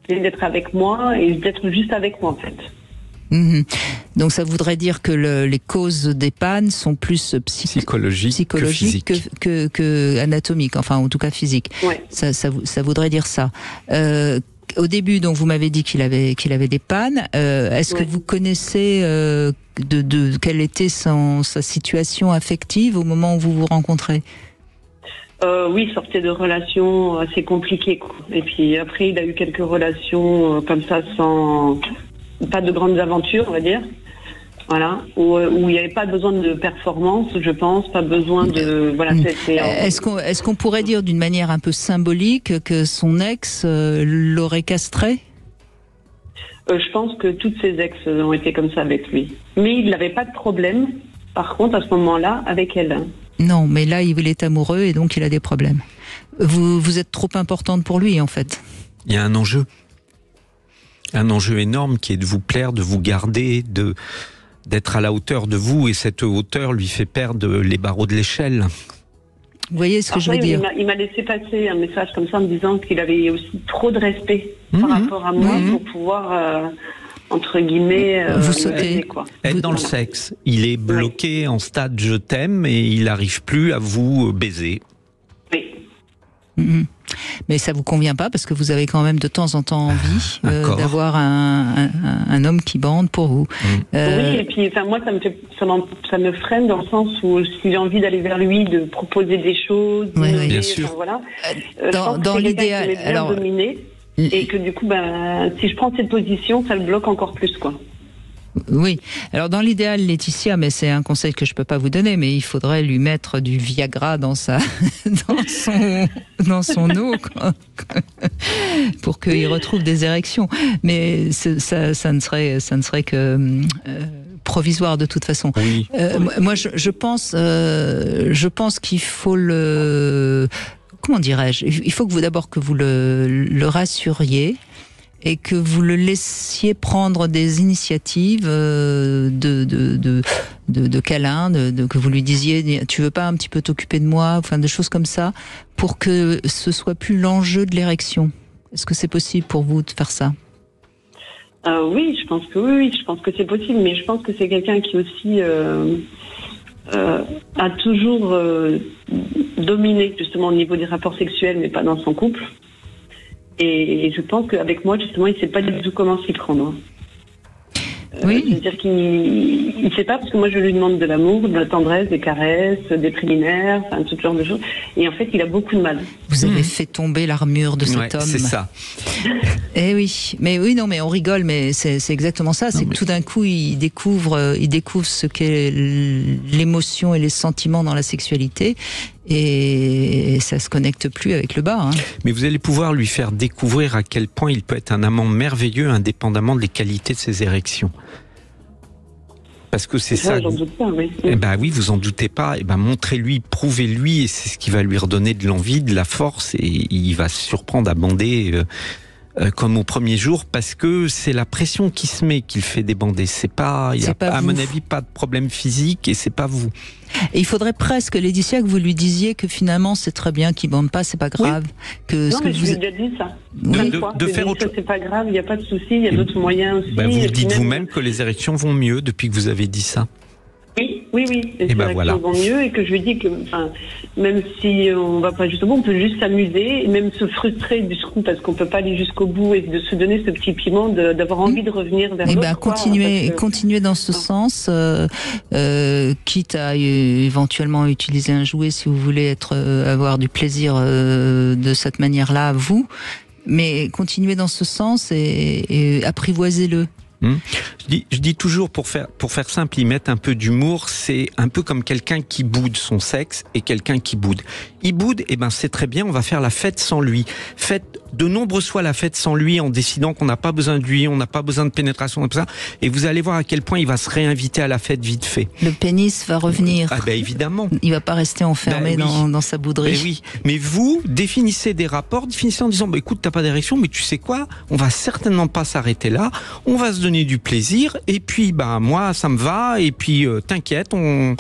d'être avec moi et d'être juste avec moi en fait. Donc ça voudrait dire que les causes des pannes sont plus psychologiques que anatomiques, enfin en tout cas physiques. Ouais. Ça voudrait dire ça. Au début, donc vous m'avez dit qu'il avait des pannes. Est-ce que vous connaissez quelle était sa situation affective au moment où vous vous rencontrez? Oui, il sortait de relations assez compliquées, quoi. Et puis après, il a eu quelques relations comme ça, sans pas de grandes aventures, on va dire. Voilà, où il n'y avait pas besoin de performance, je pense, pas besoin de... Voilà, Est-ce qu'on pourrait dire d'une manière un peu symbolique que son ex l'aurait castré? Je pense que toutes ses ex ont été comme ça avec lui. Mais il n'avait pas de problème, par contre, à ce moment-là, avec elle. Non, mais là, il est amoureux et donc il a des problèmes. Vous êtes trop importante pour lui, en fait. Il y a un enjeu. Un enjeu énorme qui est de vous plaire, de vous garder, d'être à la hauteur de vous, et cette hauteur lui fait perdre les barreaux de l'échelle. Vous voyez ce que je veux dire? Il m'a laissé passer un message comme ça en me disant qu'il avait aussi trop de respect par rapport à moi pour pouvoir, entre guillemets, vous sauter. Être dans le sexe. Il est bloqué en stade je t'aime et il n'arrive plus à vous baiser. Oui. Mais ça vous convient pas parce que vous avez quand même de temps en temps envie d'avoir un homme qui bande pour vous. Oui, et puis moi ça me freine dans le sens où si j'ai envie d'aller vers lui, de proposer des choses, bien sûr. Voilà. Dans l'idéal, alors dominer, et que du coup, si je prends cette position, ça le bloque encore plus, quoi. Oui. Alors dans l'idéal, Laetitia, mais c'est un conseil que je peux pas vous donner, mais il faudrait lui mettre du Viagra dans son eau pour qu'il retrouve des érections. Mais ça ne serait que provisoire de toute façon. Oui. Moi, je pense qu'il faut comment dirais-je ? Il faut que vous d'abord que vous le rassuriez. Et que vous le laissiez prendre des initiatives de câlins, que vous lui disiez tu veux pas un petit peu t'occuper de moi, enfin de choses comme ça, pour que ce soit plus l'enjeu de l'érection. Est-ce que c'est possible pour vous de faire ça? Oui, je pense que oui, je pense que c'est possible, mais je pense que c'est quelqu'un qui aussi a toujours dominé justement au niveau des rapports sexuels, mais pas dans son couple. Et je pense qu'avec moi, justement, il ne sait pas du tout comment s'y prendre. Oui. C'est-à-dire qu'il ne sait pas, parce que moi, je lui demande de l'amour, de la tendresse, des caresses, des préliminaires, enfin, tout genre de choses. Et en fait, il a beaucoup de mal. Vous avez fait tomber l'armure de cet homme. C'est ça. Eh oui. Mais oui, non, mais on rigole, mais c'est exactement ça. C'est que tout d'un coup, il découvre ce qu'est l'émotion et les sentiments dans la sexualité. Et ça se connecte plus avec le bas. Hein. Mais vous allez pouvoir lui faire découvrir à quel point il peut être un amant merveilleux, indépendamment des qualités de ses érections. Parce que c'est ça. J'en doute pas, oui. Oui, vous en doutez pas. Montrez-lui, prouvez-lui, et c'est ce qui va lui redonner de l'envie, de la force, et il va se surprendre à bander comme au premier jour, parce que c'est la pression qui se met qu'il fait débander. Il y a à mon avis pas de problème physique, et c'est pas vous. Et il faudrait presque, Laetitia, que vous lui disiez que finalement c'est très bien qu'il bande pas, c'est pas grave. Oui. Je lui ai déjà dit ça. De faire autre chose. C'est pas grave, il n'y a pas de souci, il y a d'autres moyens aussi. Vous dites vous-même que les érections vont mieux depuis que vous avez dit ça. Oui. Et les érections vont mieux, et que je lui dis que même si on va pas jusqu'au bout, on peut juste s'amuser, et même se frustrer du coup parce qu'on peut pas aller jusqu'au bout, et de se donner ce petit piment d'avoir envie de revenir vers l'autre. Continuez dans ce sens, quitte à éventuellement utiliser un jouet si vous voulez avoir du plaisir de cette manière-là, vous. Mais continuez dans ce sens et apprivoisez-le. Je dis toujours, pour faire simple, ils mettent un peu d'humour. C'est un peu comme quelqu'un qui boude son sexe et quelqu'un qui boude. Il boude, c'est très bien, on va faire la fête sans lui. Faites de nombreuses fois la fête sans lui en décidant qu'on n'a pas besoin de lui, on n'a pas besoin de pénétration, tout ça. Et vous allez voir à quel point il va se réinviter à la fête vite fait. Le pénis va revenir. Ah évidemment. Il va pas rester enfermé dans sa bouderie. Oui. Mais vous, définissez des rapports, définissez en disant, écoute, t'as pas d'érection, mais tu sais quoi, on va certainement pas s'arrêter là, on va se donner du plaisir, et puis moi ça me va, et puis t'inquiète, comme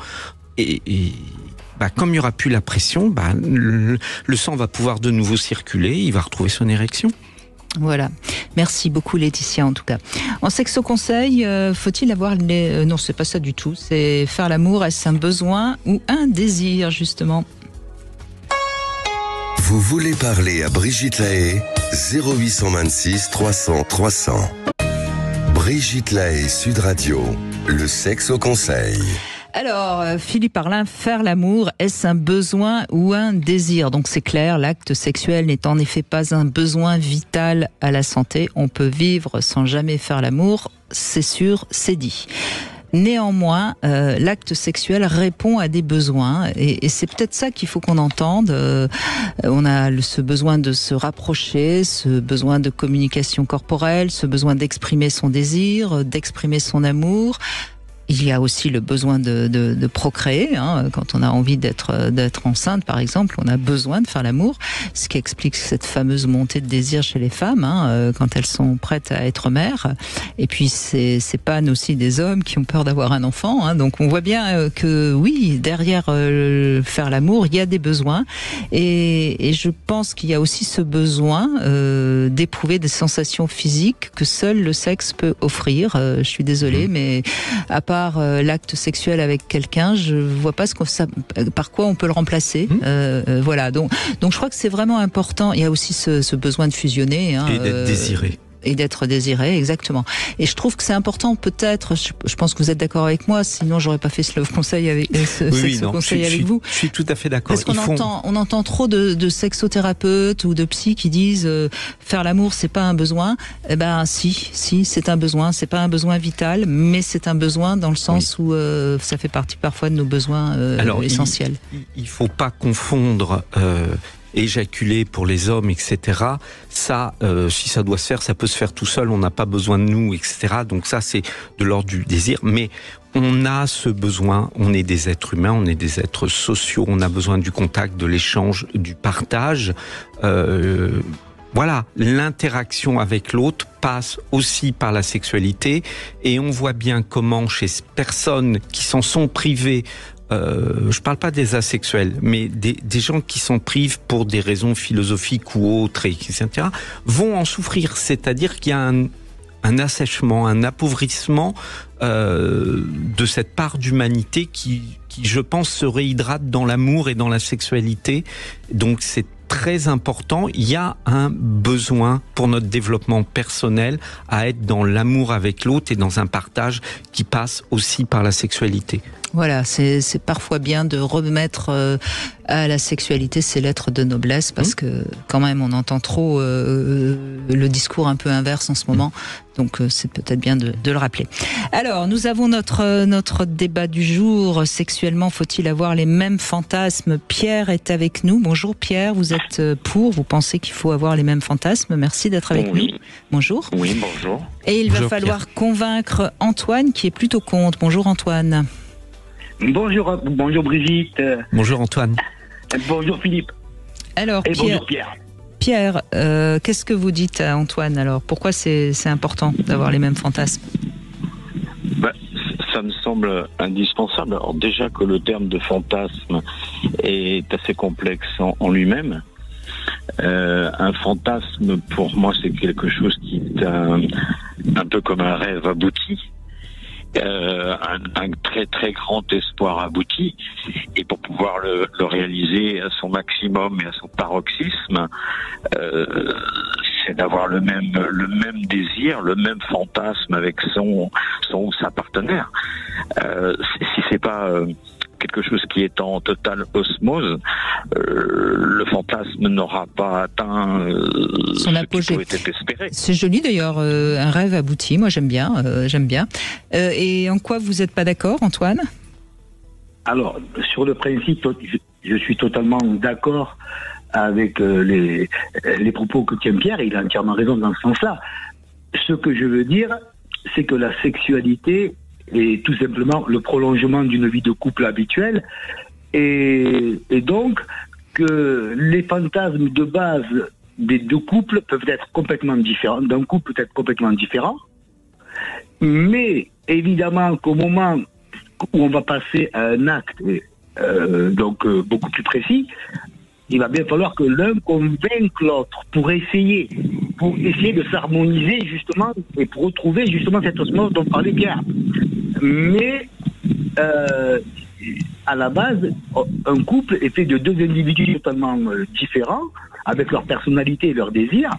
il n'y aura plus la pression, le sang va pouvoir de nouveau circuler, il va retrouver son érection. Voilà. Merci beaucoup Laetitia en tout cas. En sexo conseil, faut-il avoir non, c'est pas ça du tout, c'est faire l'amour, est-ce un besoin ou un désir justement? Vous voulez parler à Brigitte Lahaie, 0826 300 300. Brigitte Lahaie, Sud Radio, le sexe au conseil. Alors, Philippe Arlin, faire l'amour, est-ce un besoin ou un désir? Donc c'est clair, l'acte sexuel n'est en effet pas un besoin vital à la santé. On peut vivre sans jamais faire l'amour, c'est sûr, c'est dit. Néanmoins, l'acte sexuel répond à des besoins et c'est peut-être ça qu'il faut qu'on entende. On a ce besoin de se rapprocher, ce besoin de communication corporelle, ce besoin d'exprimer son désir, d'exprimer son amour. Il y a aussi le besoin de procréer. Quand on a envie d'être enceinte, par exemple, on a besoin de faire l'amour, ce qui explique cette fameuse montée de désir chez les femmes quand elles sont prêtes à être mères. Et puis c'est pas aussi des hommes qui ont peur d'avoir un enfant. Donc on voit bien que oui, derrière faire l'amour, il y a des besoins. Et je pense qu'il y a aussi ce besoin d'éprouver des sensations physiques que seul le sexe peut offrir. Je suis désolée, mais à part l'acte sexuel avec quelqu'un, je vois pas par quoi on peut le remplacer. Voilà. Donc je crois que c'est vraiment important. Il y a aussi ce besoin de fusionner. Et d'être désiré. Et d'être désiré, exactement. Et je trouve que c'est important, peut-être, je pense que vous êtes d'accord avec moi, sinon j'aurais pas fait ce love conseil avec conseil avec vous. Je suis tout à fait d'accord. Parce qu'on entend trop de sexothérapeutes ou de psy qui disent faire l'amour c'est pas un besoin. Eh ben si, c'est un besoin. C'est pas un besoin vital, mais c'est un besoin dans le sens où ça fait partie parfois de nos besoins essentiels. Il faut pas confondre éjaculer pour les hommes, etc. Ça, si ça doit se faire, ça peut se faire tout seul, on n'a pas besoin de nous, etc. Donc ça, c'est de l'ordre du désir. Mais on a ce besoin, on est des êtres humains, on est des êtres sociaux, on a besoin du contact, de l'échange, du partage. Voilà, l'interaction avec l'autre passe aussi par la sexualité. Et on voit bien comment chez ces personnes qui s'en sont privées, je parle pas des asexuels, mais des gens qui s'en privent pour des raisons philosophiques ou autres, etc., vont en souffrir. C'est-à-dire qu'il y a un assèchement, un appauvrissement de cette part d'humanité qui, je pense, se réhydrate dans l'amour et dans la sexualité. Donc c'est très important. Il y a un besoin pour notre développement personnel à être dans l'amour avec l'autre et dans un partage qui passe aussi par la sexualité. Voilà, c'est parfois bien de remettre à la sexualité ses lettres de noblesse parce que quand même on entend trop le discours un peu inverse en ce moment. Donc c'est peut-être bien de le rappeler. Alors nous avons notre débat du jour. Sexuellement, faut-il avoir les mêmes fantasmes? Pierre est avec nous. Bonjour Pierre, vous êtes vous pensez qu'il faut avoir les mêmes fantasmes? Merci d'être avec nous. Bonjour. Oui, bonjour. Et il va falloir convaincre Antoine qui est plutôt contre. Bonjour Antoine. Bonjour Brigitte. Bonjour Antoine. Bonjour Philippe. Alors bonjour Pierre. Pierre, qu'est-ce que vous dites à Antoine alors? Pourquoi c'est important d'avoir les mêmes fantasmes? Ça me semble indispensable. Alors déjà que le terme de fantasme est assez complexe en lui-même. Un fantasme, pour moi, c'est quelque chose qui est un peu comme un rêve abouti. Un très très grand espoir abouti, et pour pouvoir le réaliser à son maximum et à son paroxysme, c'est d'avoir le même désir, le même fantasme avec son ou sa partenaire. Si c'est pas quelque chose qui est en totale osmose, le fantasme n'aura pas atteint son apogée. Qui pouvait être espéré. C'est joli d'ailleurs, un rêve abouti. Moi j'aime bien. Et en quoi vous n'êtes pas d'accord, Antoine ? Alors, sur le principe, je suis totalement d'accord avec les propos que tient Pierre. Il a entièrement raison dans ce sens-là. Ce que je veux dire, c'est que la sexualité est tout simplement le prolongement d'une vie de couple habituelle, et donc que les fantasmes de base des deux couples peuvent être complètement différents, d'un couple peut être complètement différent, mais évidemment qu'au moment où on va passer à un acte beaucoup plus précis, il va bien falloir que l'un convainque l'autre pour essayer de s'harmoniser justement et pour retrouver justement cette osmose dont parlait Pierre. Mais à la base, un couple est fait de deux individus totalement différents, avec leur personnalité et leurs désirs,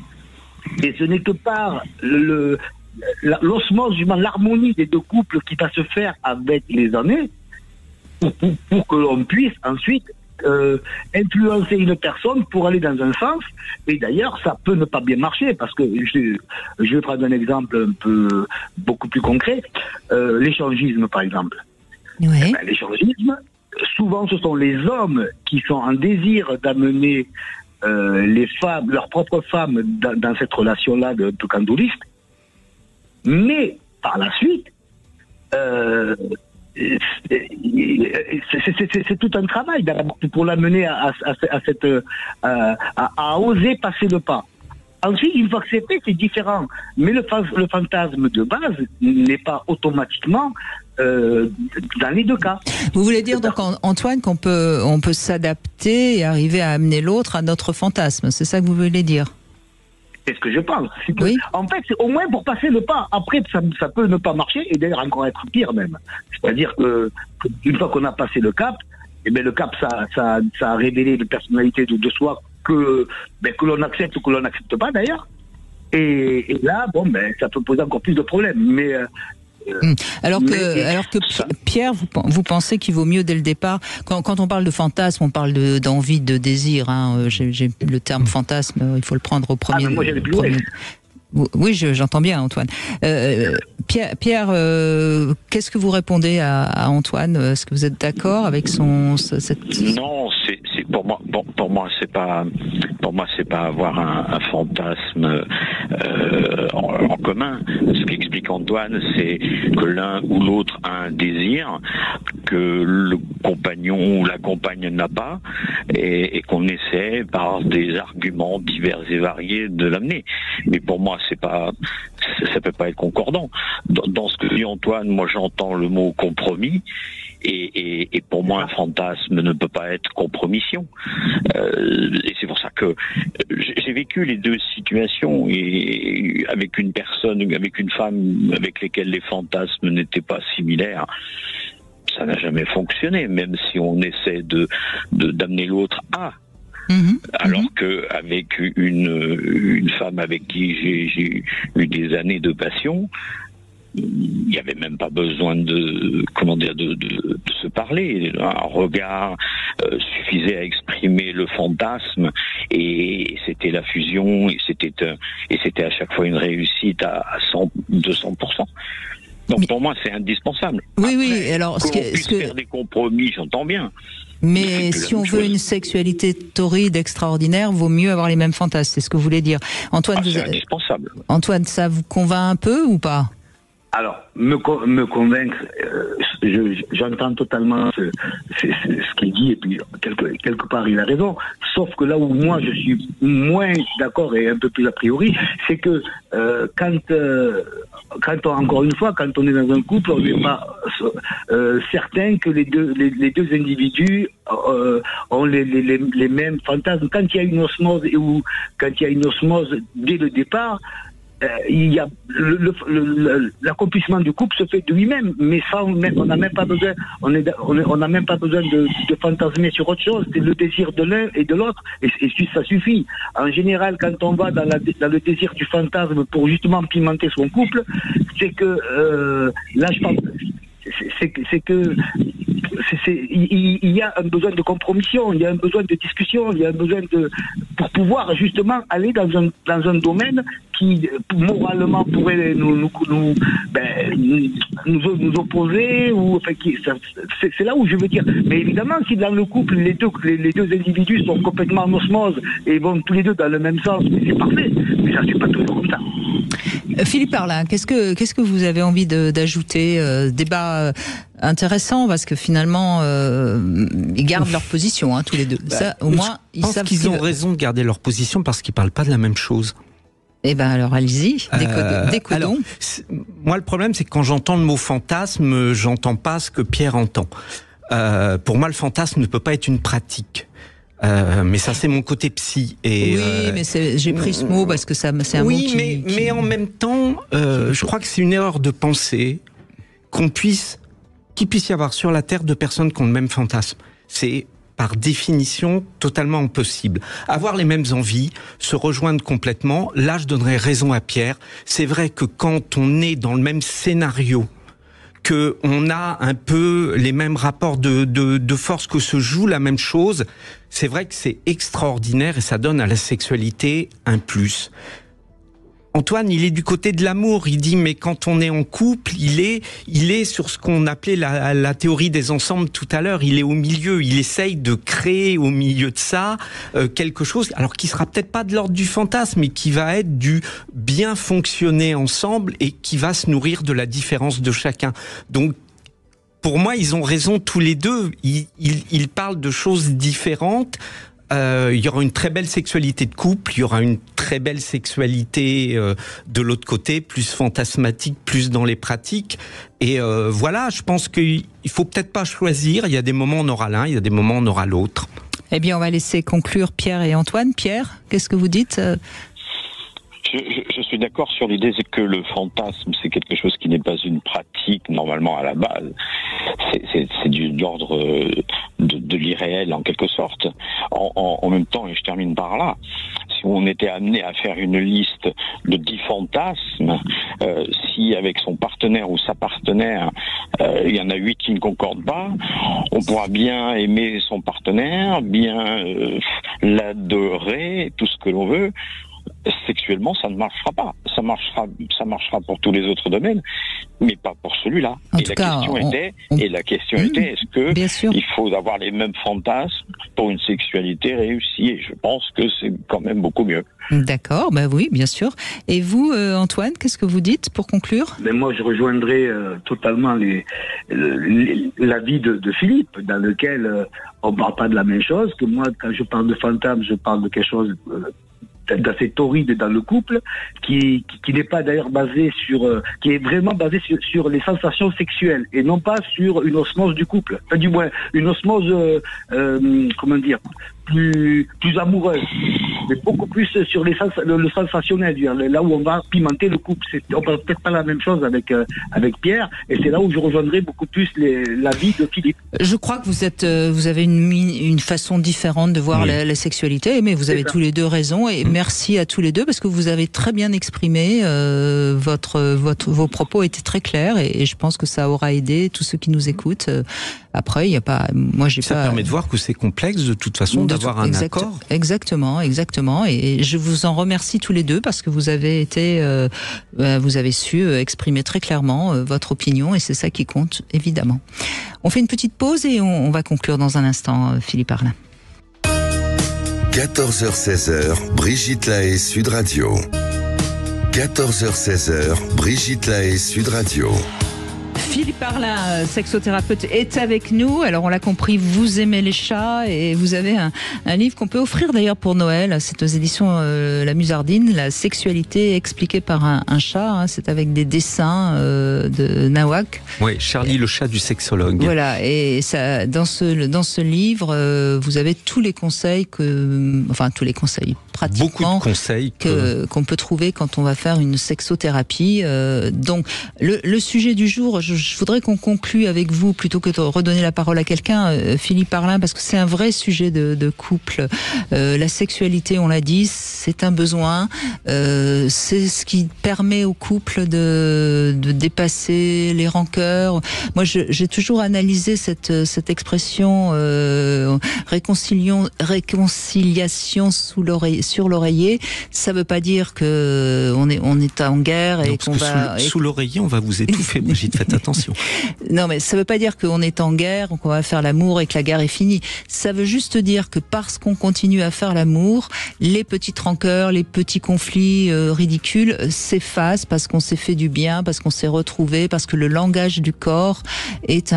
et ce n'est que par l'osmose, l'harmonie des deux couples qui va se faire avec les années pour que l'on puisse ensuite influencer une personne pour aller dans un sens. Et d'ailleurs ça peut ne pas bien marcher, parce que je vais prendre un exemple beaucoup plus concret, l'échangisme par exemple. Ouais. L'échangisme, souvent ce sont les hommes qui sont en désir d'amener les femmes, leurs propres femmes dans cette relation-là de candoliste, mais par la suite c'est tout un travail pour l'amener à oser passer le pas. Ensuite, une fois que c'est fait, c'est différent. Mais le fantasme de base n'est pas automatiquement dans les deux cas. Vous voulez dire donc, Antoine, qu'on peut s'adapter et arriver à amener l'autre à notre fantasme, c'est ça que vous voulez dire ? C'est ce que je pense. Oui. En fait, c'est au moins pour passer le pas. Après, ça peut ne pas marcher, et d'ailleurs encore être pire même. C'est-à-dire que une fois qu'on a passé le cap, et bien le cap, ça a révélé une personnalité de soi que l'on accepte ou que l'on n'accepte pas d'ailleurs. Et là, ça peut poser encore plus de problèmes. Mais Alors que Pierre, vous pensez qu'il vaut mieux dès le départ, quand on parle de fantasme, on parle d'envie, de désir. J'ai le terme fantasme, il faut le prendre au premier. Moi j'avais plus loin. Oui, j'entends bien, Antoine. Pierre, qu'est-ce que vous répondez à Antoine ? Est-ce que vous êtes d'accord avec cette... Non, c'est pour moi c'est pas avoir un fantasme en commun. Ce qu'explique Antoine, c'est que l'un ou l'autre a un désir que le compagnon ou la compagne n'a pas, et qu'on essaie par des arguments divers et variés de l'amener. Mais pour moi, ça peut pas être concordant. Dans ce que dit Antoine, moi j'entends le mot compromis, et pour moi un fantasme ne peut pas être compromission. Et c'est pour ça que j'ai vécu les deux situations, et avec une femme avec lesquelles les fantasmes n'étaient pas similaires. Ça n'a jamais fonctionné, même si on essaie d'amener l'autre à. Alors que avec une femme avec qui j'ai eu des années de passion, il n'y avait même pas besoin de se parler. Un regard suffisait à exprimer le fantasme, et c'était la fusion, et c'était à chaque fois une réussite à 200%. Donc pour moi, c'est indispensable. Oui. Alors, faire des compromis, j'entends bien. Mais si on veut une sexualité torride, extraordinaire, vaut mieux avoir les mêmes fantasmes. C'est ce que vous voulez dire. Antoine, c'est indispensable. Antoine, ça vous convainc un peu ou pas ? Alors, me convaincre, j'entends totalement ce qu'il dit, et puis quelque part il a raison, sauf que là où moi je suis moins d'accord et un peu plus a priori, c'est que encore une fois, quand on est dans un couple, on n'est pas certain que les deux individus ont les mêmes fantasmes. Quand il y a une osmose, ou quand il y a une osmose dès le départ, il y a l'accomplissement du couple se fait de lui-même, mais on n'a même pas besoin, on n'a même pas besoin de fantasmer sur autre chose. C'est le désir de l'un et de l'autre, et ça suffit. En général, quand on va dans le désir du fantasme pour justement pimenter son couple, c'est que là je pense, c'est que il y a un besoin de compromission, il y a un besoin de discussion, il y a un besoin pour pouvoir justement aller dans un domaine qui moralement pourrait nous opposer, ou enfin, c'est là où je veux dire. Mais évidemment, si dans le couple les deux individus sont complètement en osmose et vont tous les deux dans le même sens, c'est parfait. Mais ça, c'est pas toujours comme ça. Philippe Parlin, qu'est-ce que vous avez envie d'ajouter? Débat intéressant, parce que finalement ils gardent leur position, tous les deux. Ça, au moins, je pense qu'ils ont raison de garder leur position parce qu'ils parlent pas de la même chose. Eh ben alors allez-y, décodons. Alors, moi, le problème, c'est que quand j'entends le mot fantasme, j'entends pas ce que Pierre entend. Pour moi, le fantasme ne peut pas être une pratique. Mais ça, c'est mon côté psy. Et, oui, mais j'ai pris ce mot parce que c'est un mot qui... Oui, mais en même temps, je crois que c'est une erreur de penser qu'il puisse y avoir sur la Terre deux personnes qui ont le même fantasme. C'est par définition totalement impossible. Avoir les mêmes envies, se rejoindre complètement, là je donnerais raison à Pierre. C'est vrai que quand on est dans le même scénario, que on a un peu les mêmes rapports de force, que se joue la même chose, c'est vrai que c'est extraordinaire et ça donne à la sexualité un plus. Antoine, il est du côté de l'amour. Il dit, mais quand on est en couple, il est sur ce qu'on appelait la théorie des ensembles tout à l'heure. Il est au milieu. Il essaye de créer au milieu de ça quelque chose, alors qui sera peut-être pas de l'ordre du fantasme, mais qui va être du bien fonctionner ensemble et qui va se nourrir de la différence de chacun. Donc, pour moi, ils ont raison tous les deux. Ils parlent de choses différentes. Il y aura une très belle sexualité de couple, il y aura une très belle sexualité de l'autre côté, plus fantasmatique, plus dans les pratiques. Et voilà, je pense qu'il faut peut-être pas choisir. Il y a des moments on aura l'un, il y a des moments on aura l'autre. Eh bien, on va laisser conclure Pierre et Antoine. Pierre, qu'est-ce que vous dites ? Je suis d'accord sur l'idée que le fantasme, c'est quelque chose qui n'est pas une pratique normalement à la base. C'est de l'ordre de l'irréel en quelque sorte. En même temps, et je termine par là, si on était amené à faire une liste de 10 fantasmes, si avec son partenaire ou sa partenaire, il y en a 8 qui ne concordent pas, on pourra bien aimer son partenaire, bien l'adorer, tout ce que l'on veut. Sexuellement, ça ne marchera pas. Ça marchera pour tous les autres domaines, mais pas pour celui-là. La question était, est-ce que il faut avoir les mêmes fantasmes pour une sexualité réussie? Et je pense que c'est quand même beaucoup mieux. D'accord, bah oui, bien sûr. Et vous, Antoine, qu'est-ce que vous dites pour conclure? Mais moi, je rejoindrai totalement l'avis de Philippe, dans lequel on ne parle pas de la même chose. Que moi, quand je parle de fantasme, je parle de quelque chose d'assez torride dans le couple, qui n'est pas d'ailleurs basé qui est vraiment basé sur les sensations sexuelles et non pas sur une osmose du couple. Enfin, du moins, une osmose, comment dire, plus amoureuse, mais beaucoup plus sur le sensationnel, là où on va pimenter le couple. On ne peut-être pas la même chose avec Pierre, et c'est là où je rejoindrai beaucoup plus l'avis de Philippe. Je crois que vous avez une façon différente de voir la sexualité, mais vous avez tous les deux raison, et merci à tous les deux parce que vous avez très bien exprimé vos propos étaient très clairs, et je pense que ça aura aidé tous ceux qui nous écoutent. Après, il y a pas, moi j'ai ça permet de voir que c'est complexe de toute façon d'avoir un accord. Exactement. Et je vous en remercie tous les deux parce que vous avez vous avez su exprimer très clairement votre opinion, et c'est ça qui compte évidemment. On fait une petite pause et on va conclure dans un instant, Philippe Parlin. 14h-16h, Brigitte Lahaie, Sud Radio. 14h-16h, Brigitte Lahaie, Sud Radio. Philippe Parlin, sexothérapeute, est avec nous. Alors on l'a compris, vous aimez les chats et vous avez un livre qu'on peut offrir d'ailleurs pour Noël. C'est aux éditions La Musardine, la sexualité expliquée par un chat. C'est avec des dessins de Nawak. Oui, Charlie le chat du sexologue. Voilà, et ça, dans ce livre, vous avez tous les conseils pratiquement. Beaucoup de conseils qu'on peut trouver quand on va faire une sexothérapie. Donc le sujet du jour, je voudrais qu'on conclue avec vous, plutôt que de redonner la parole à quelqu'un, Philippe Parlin, parce que c'est un vrai sujet de couple. La sexualité, on l'a dit, c'est un besoin. C'est ce qui permet au couple de dépasser les rancœurs. Moi, j'ai toujours analysé cette expression réconciliation sur l'oreiller. Ça veut pas dire que on est en guerre et qu'on va sous l'oreiller, on va vous étouffer. Brigitte, faites attention. Non, mais ça veut pas dire qu'on est en guerre, qu'on va faire l'amour et que la guerre est finie. Ça veut juste dire que parce qu'on continue à faire l'amour, les petites rancœurs, les petits conflits ridicules s'effacent parce qu'on s'est fait du bien, parce qu'on s'est retrouvé, parce que le langage du corps est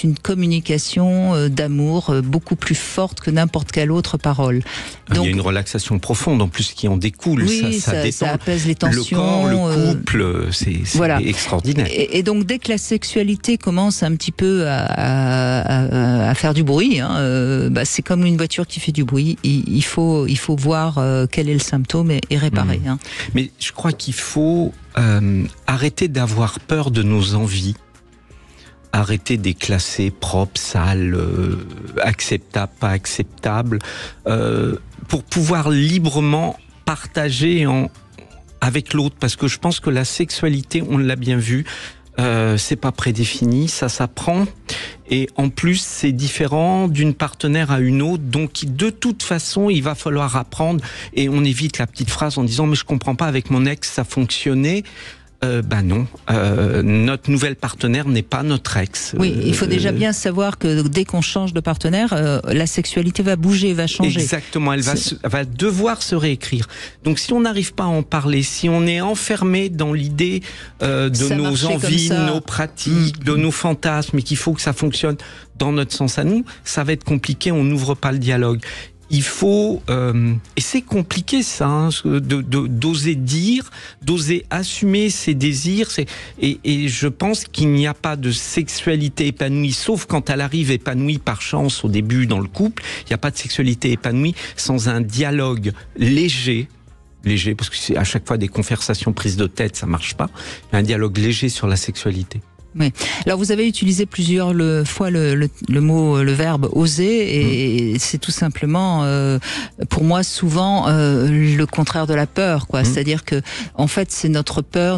une communication d'amour beaucoup plus forte que n'importe quelle autre parole. Donc, il y a une relaxation profonde en plus qui en découle. Oui, ça détend. Ça apaise les tensions. Le corps, le couple, c'est voilà. extraordinaire. Et donc dès que la sexualité commence un petit peu à faire du bruit, c'est comme une voiture qui fait du bruit. Il faut voir quel est le symptôme et réparer. Mais je crois qu'il faut arrêter d'avoir peur de nos envies. Arrêter de les classer propres, sales, acceptables, pas acceptables, pour pouvoir librement partager avec l'autre. Parce que je pense que la sexualité, on l'a bien vu, c'est pas prédéfini, ça s'apprend. Et en plus, c'est différent d'une partenaire à une autre. Donc, de toute façon, il va falloir apprendre. Et on évite la petite phrase en disant « mais je comprends pas, avec mon ex, ça fonctionnait ». Non, notre nouvelle partenaire n'est pas notre ex. Oui, il faut déjà bien savoir que dès qu'on change de partenaire, la sexualité va bouger, va changer. Exactement, elle va devoir se réécrire. Donc si on n'arrive pas à en parler, si on est enfermé dans l'idée de nos envies, de nos pratiques, de nos fantasmes, et qu'il faut que ça fonctionne dans notre sens à nous, ça va être compliqué, on n'ouvre pas le dialogue. Il faut, et c'est compliqué ça, d'oser dire, d'oser assumer ses désirs. Et je pense qu'il n'y a pas de sexualité épanouie, sauf quand elle arrive épanouie par chance au début dans le couple. Il n'y a pas de sexualité épanouie sans un dialogue léger, parce que c'est à chaque fois des conversations prises de tête, ça marche pas. Un dialogue léger sur la sexualité. Oui. Alors vous avez utilisé plusieurs fois le verbe oser et c'est tout simplement pour moi souvent le contraire de la peur, quoi. C'est-à-dire que en fait c'est notre peur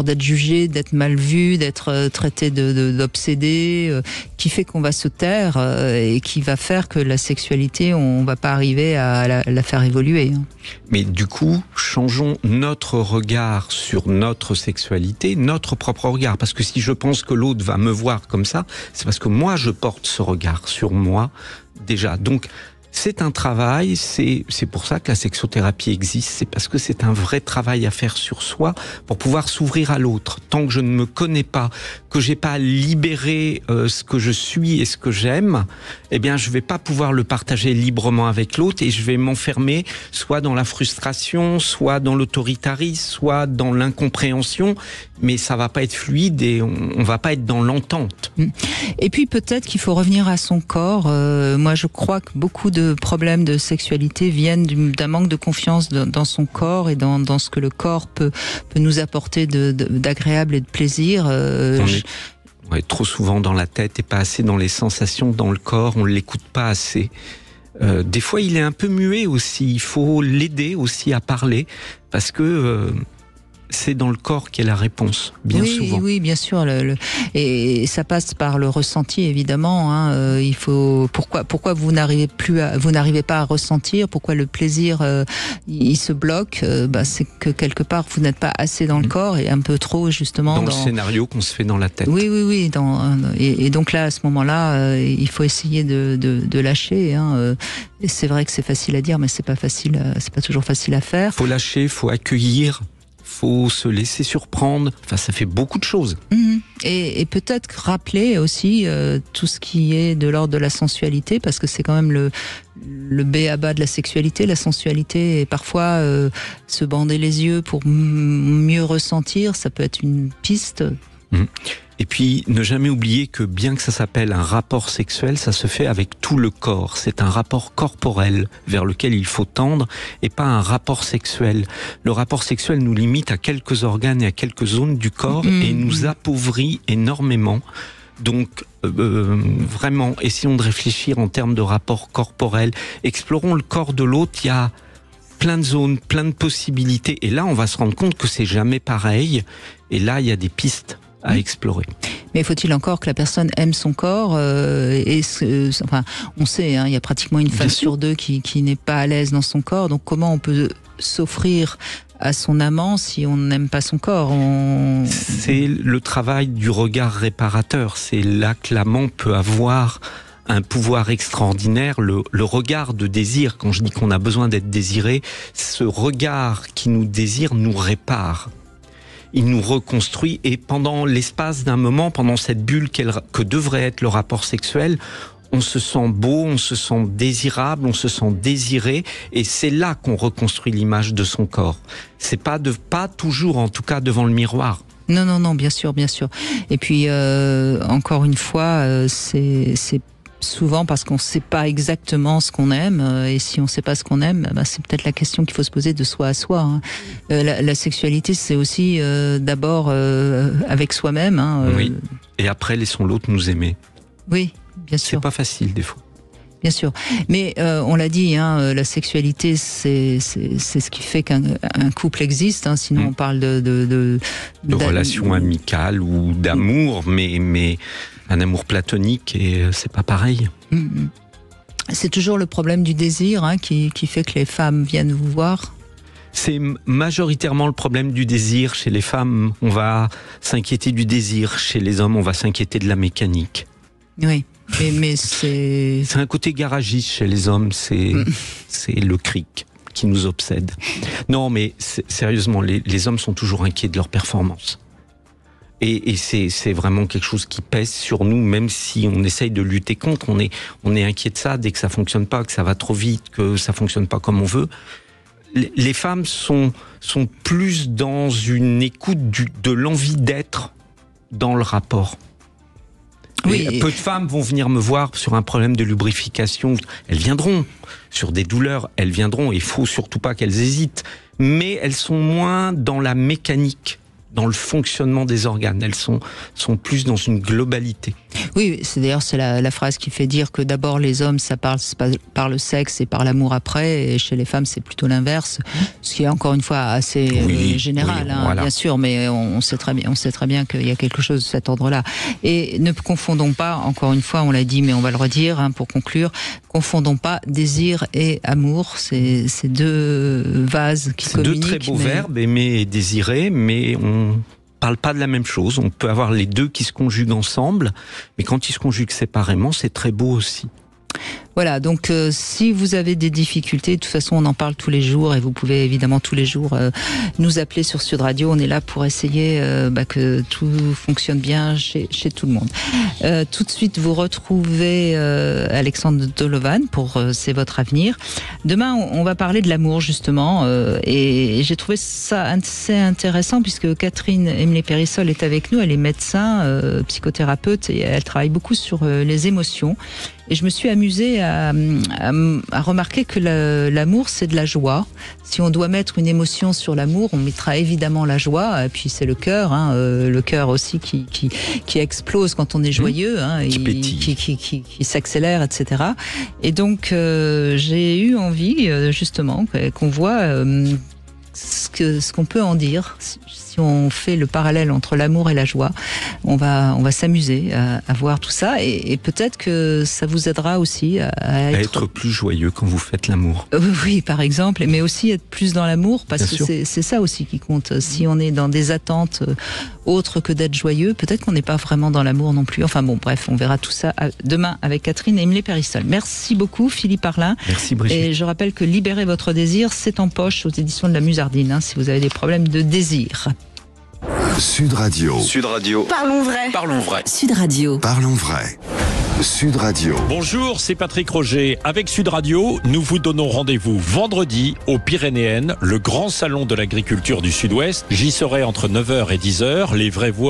d'être jugé, d'être mal vu, d'être traité d'obsédé, qui fait qu'on va se taire et qui va faire que la sexualité, on va pas arriver à la faire évoluer. Mais du coup, changeons notre regard sur notre sexualité, notre propre regard, parce que si je pense que l'autre va me voir comme ça, c'est parce que moi je porte ce regard sur moi déjà. Donc c'est un travail, c'est pour ça que la sexothérapie existe, c'est parce que c'est un vrai travail à faire sur soi pour pouvoir s'ouvrir à l'autre. Tant que je ne me connais pas, que j'ai pas libéré ce que je suis et ce que j'aime, eh bien je vais pas pouvoir le partager librement avec l'autre et je vais m'enfermer soit dans la frustration, soit dans l'autoritarisme, soit dans l'incompréhension, mais ça va pas être fluide et on va pas être dans l'entente. Et puis peut-être qu'il faut revenir à son corps. Moi je crois que beaucoup de problèmes de sexualité viennent d'un manque de confiance dans son corps et dans ce que le corps peut nous apporter d'agréable et de plaisir. On est trop souvent dans la tête et pas assez dans les sensations, dans le corps, on l'écoute pas assez. Des fois il est un peu muet aussi, il faut l'aider aussi à parler parce que c'est dans le corps qu'est la réponse, bien souvent. Oui, bien sûr. Et ça passe par le ressenti, évidemment. Il faut pourquoi vous n'arrivez pas à ressentir, pourquoi le plaisir il se bloque. C'est que quelque part vous n'êtes pas assez dans le corps et un peu trop justement dans le scénario qu'on se fait dans la tête. Oui. Et donc là, à ce moment-là, il faut essayer de lâcher. Et c'est vrai que c'est facile à dire, mais c'est pas toujours facile à faire. Faut lâcher, faut accueillir. Faut se laisser surprendre. Enfin, ça fait beaucoup de choses. Et peut-être rappeler aussi tout ce qui est de l'ordre de la sensualité, parce que c'est quand même le b.a.-ba de la sexualité. La sensualité, et parfois se bander les yeux pour mieux ressentir, ça peut être une piste. Et puis, ne jamais oublier que bien que ça s'appelle un rapport sexuel, ça se fait avec tout le corps. C'est un rapport corporel vers lequel il faut tendre et pas un rapport sexuel. Le rapport sexuel nous limite à quelques organes et à quelques zones du corps et nous appauvrit énormément. Donc, vraiment, essayons de réfléchir en termes de rapport corporel. Explorons le corps de l'autre. Il y a plein de zones, plein de possibilités. Et là, on va se rendre compte que c'est jamais pareil. Et là, il y a des pistes à explorer. Mais faut-il encore que la personne aime son corps enfin, on sait, il y a pratiquement une femme sur deux qui n'est pas à l'aise dans son corps. Donc comment on peut s'offrir à son amant si on n'aime pas son corps? C'est le travail du regard réparateur. C'est là que l'amant peut avoir un pouvoir extraordinaire, le regard de désir. Quand je dis qu'on a besoin d'être désiré, ce regard qui nous désire nous répare. Il nous reconstruit et pendant l'espace d'un moment, pendant cette bulle que devrait être le rapport sexuel, on se sent beau, on se sent désirable, on se sent désiré et c'est là qu'on reconstruit l'image de son corps. C'est pas toujours, en tout cas, devant le miroir. Non, bien sûr. Et puis, encore une fois, c'est souvent parce qu'on ne sait pas exactement ce qu'on aime, et si on ne sait pas ce qu'on aime, c'est peut-être la question qu'il faut se poser de soi à soi. La sexualité, c'est aussi d'abord avec soi-même. Oui. Et après, laissons l'autre nous aimer. Oui, bien sûr. C'est pas facile des fois. Bien sûr, mais on l'a dit, la sexualité, c'est ce qui fait qu'un couple existe. Sinon, on parle de relations amicales ou d'amour, mais un amour platonique, et c'est pas pareil. C'est toujours le problème du désir qui fait que les femmes viennent vous voir. C'est majoritairement le problème du désir. Chez les femmes, on va s'inquiéter du désir. Chez les hommes, on va s'inquiéter de la mécanique. Oui. Mais c'est un côté garagiste chez les hommes, c'est le cric qui nous obsède. Non, mais sérieusement, les hommes sont toujours inquiets de leur performance. Et c'est vraiment quelque chose qui pèse sur nous, même si on essaye de lutter contre. On est inquiet de ça dès que ça fonctionne pas, que ça va trop vite, que ça fonctionne pas comme on veut. Les femmes sont plus dans une écoute de l'envie d'être dans le rapport. Oui. Peu de femmes vont venir me voir sur un problème de lubrification. Elles viendront. Sur des douleurs, elles viendront. Il faut surtout pas qu'elles hésitent. Mais elles sont moins dans la mécanique, dans le fonctionnement des organes. Elles sont plus dans une globalité. Oui, c'est la phrase qui fait dire que d'abord les hommes, ça passe par le sexe et par l'amour après, et chez les femmes, c'est plutôt l'inverse. Ce qui est encore une fois assez général, voilà. Bien sûr, mais on sait très bien qu'il y a quelque chose de cet ordre-là. Et ne confondons pas, encore une fois, on l'a dit, mais on va le redire pour conclure, confondons pas désir et amour. C'est deux vases qui communiquent. C'est deux très beaux verbes, aimer et désirer, mais on parle pas de la même chose. On peut avoir les deux qui se conjuguent ensemble, mais quand ils se conjuguent séparément, c'est très beau aussi. Voilà, donc si vous avez des difficultés, de toute façon on en parle tous les jours et vous pouvez évidemment tous les jours nous appeler sur Sud Radio. On est là pour essayer que tout fonctionne bien chez tout le monde. Tout de suite vous retrouvez Alexandre Dolovan pour C'est votre avenir. Demain on va parler de l'amour justement et j'ai trouvé ça assez intéressant puisque Catherine Emlé-Périssol est avec nous. Elle est médecin, psychothérapeute et elle travaille beaucoup sur les émotions. Et je me suis amusée à remarquer que l'amour, c'est de la joie. Si on doit mettre une émotion sur l'amour, on mettra évidemment la joie. Et puis c'est le cœur, le cœur aussi qui explose quand on est joyeux, qui s'accélère, etc. Et donc j'ai eu envie justement qu'on voit ce qu'on peut en dire. Si on fait le parallèle entre l'amour et la joie, on va s'amuser à voir tout ça et peut-être que ça vous aidera aussi à être plus joyeux quand vous faites l'amour. Oui, par exemple, mais aussi être plus dans l'amour parce que c'est ça aussi qui compte. Si on est dans des attentes autres que d'être joyeux, peut-être qu'on n'est pas vraiment dans l'amour non plus. Enfin bon, bref, on verra tout ça demain avec Catherine Emlé-Périssol. Merci beaucoup Philippe Arlin. Merci Brigitte. Et je rappelle que Libérer votre désir, c'est en poche aux éditions de la Musardine, si vous avez des problèmes de désir. Sud Radio. Sud Radio. Parlons vrai. Parlons vrai. Sud Radio. Parlons vrai. Sud Radio. Bonjour, c'est Patrick Roger. Avec Sud Radio, nous vous donnons rendez-vous vendredi aux Pyrénéennes, le grand salon de l'agriculture du Sud-Ouest. J'y serai entre 9h et 10h. Les vraies voix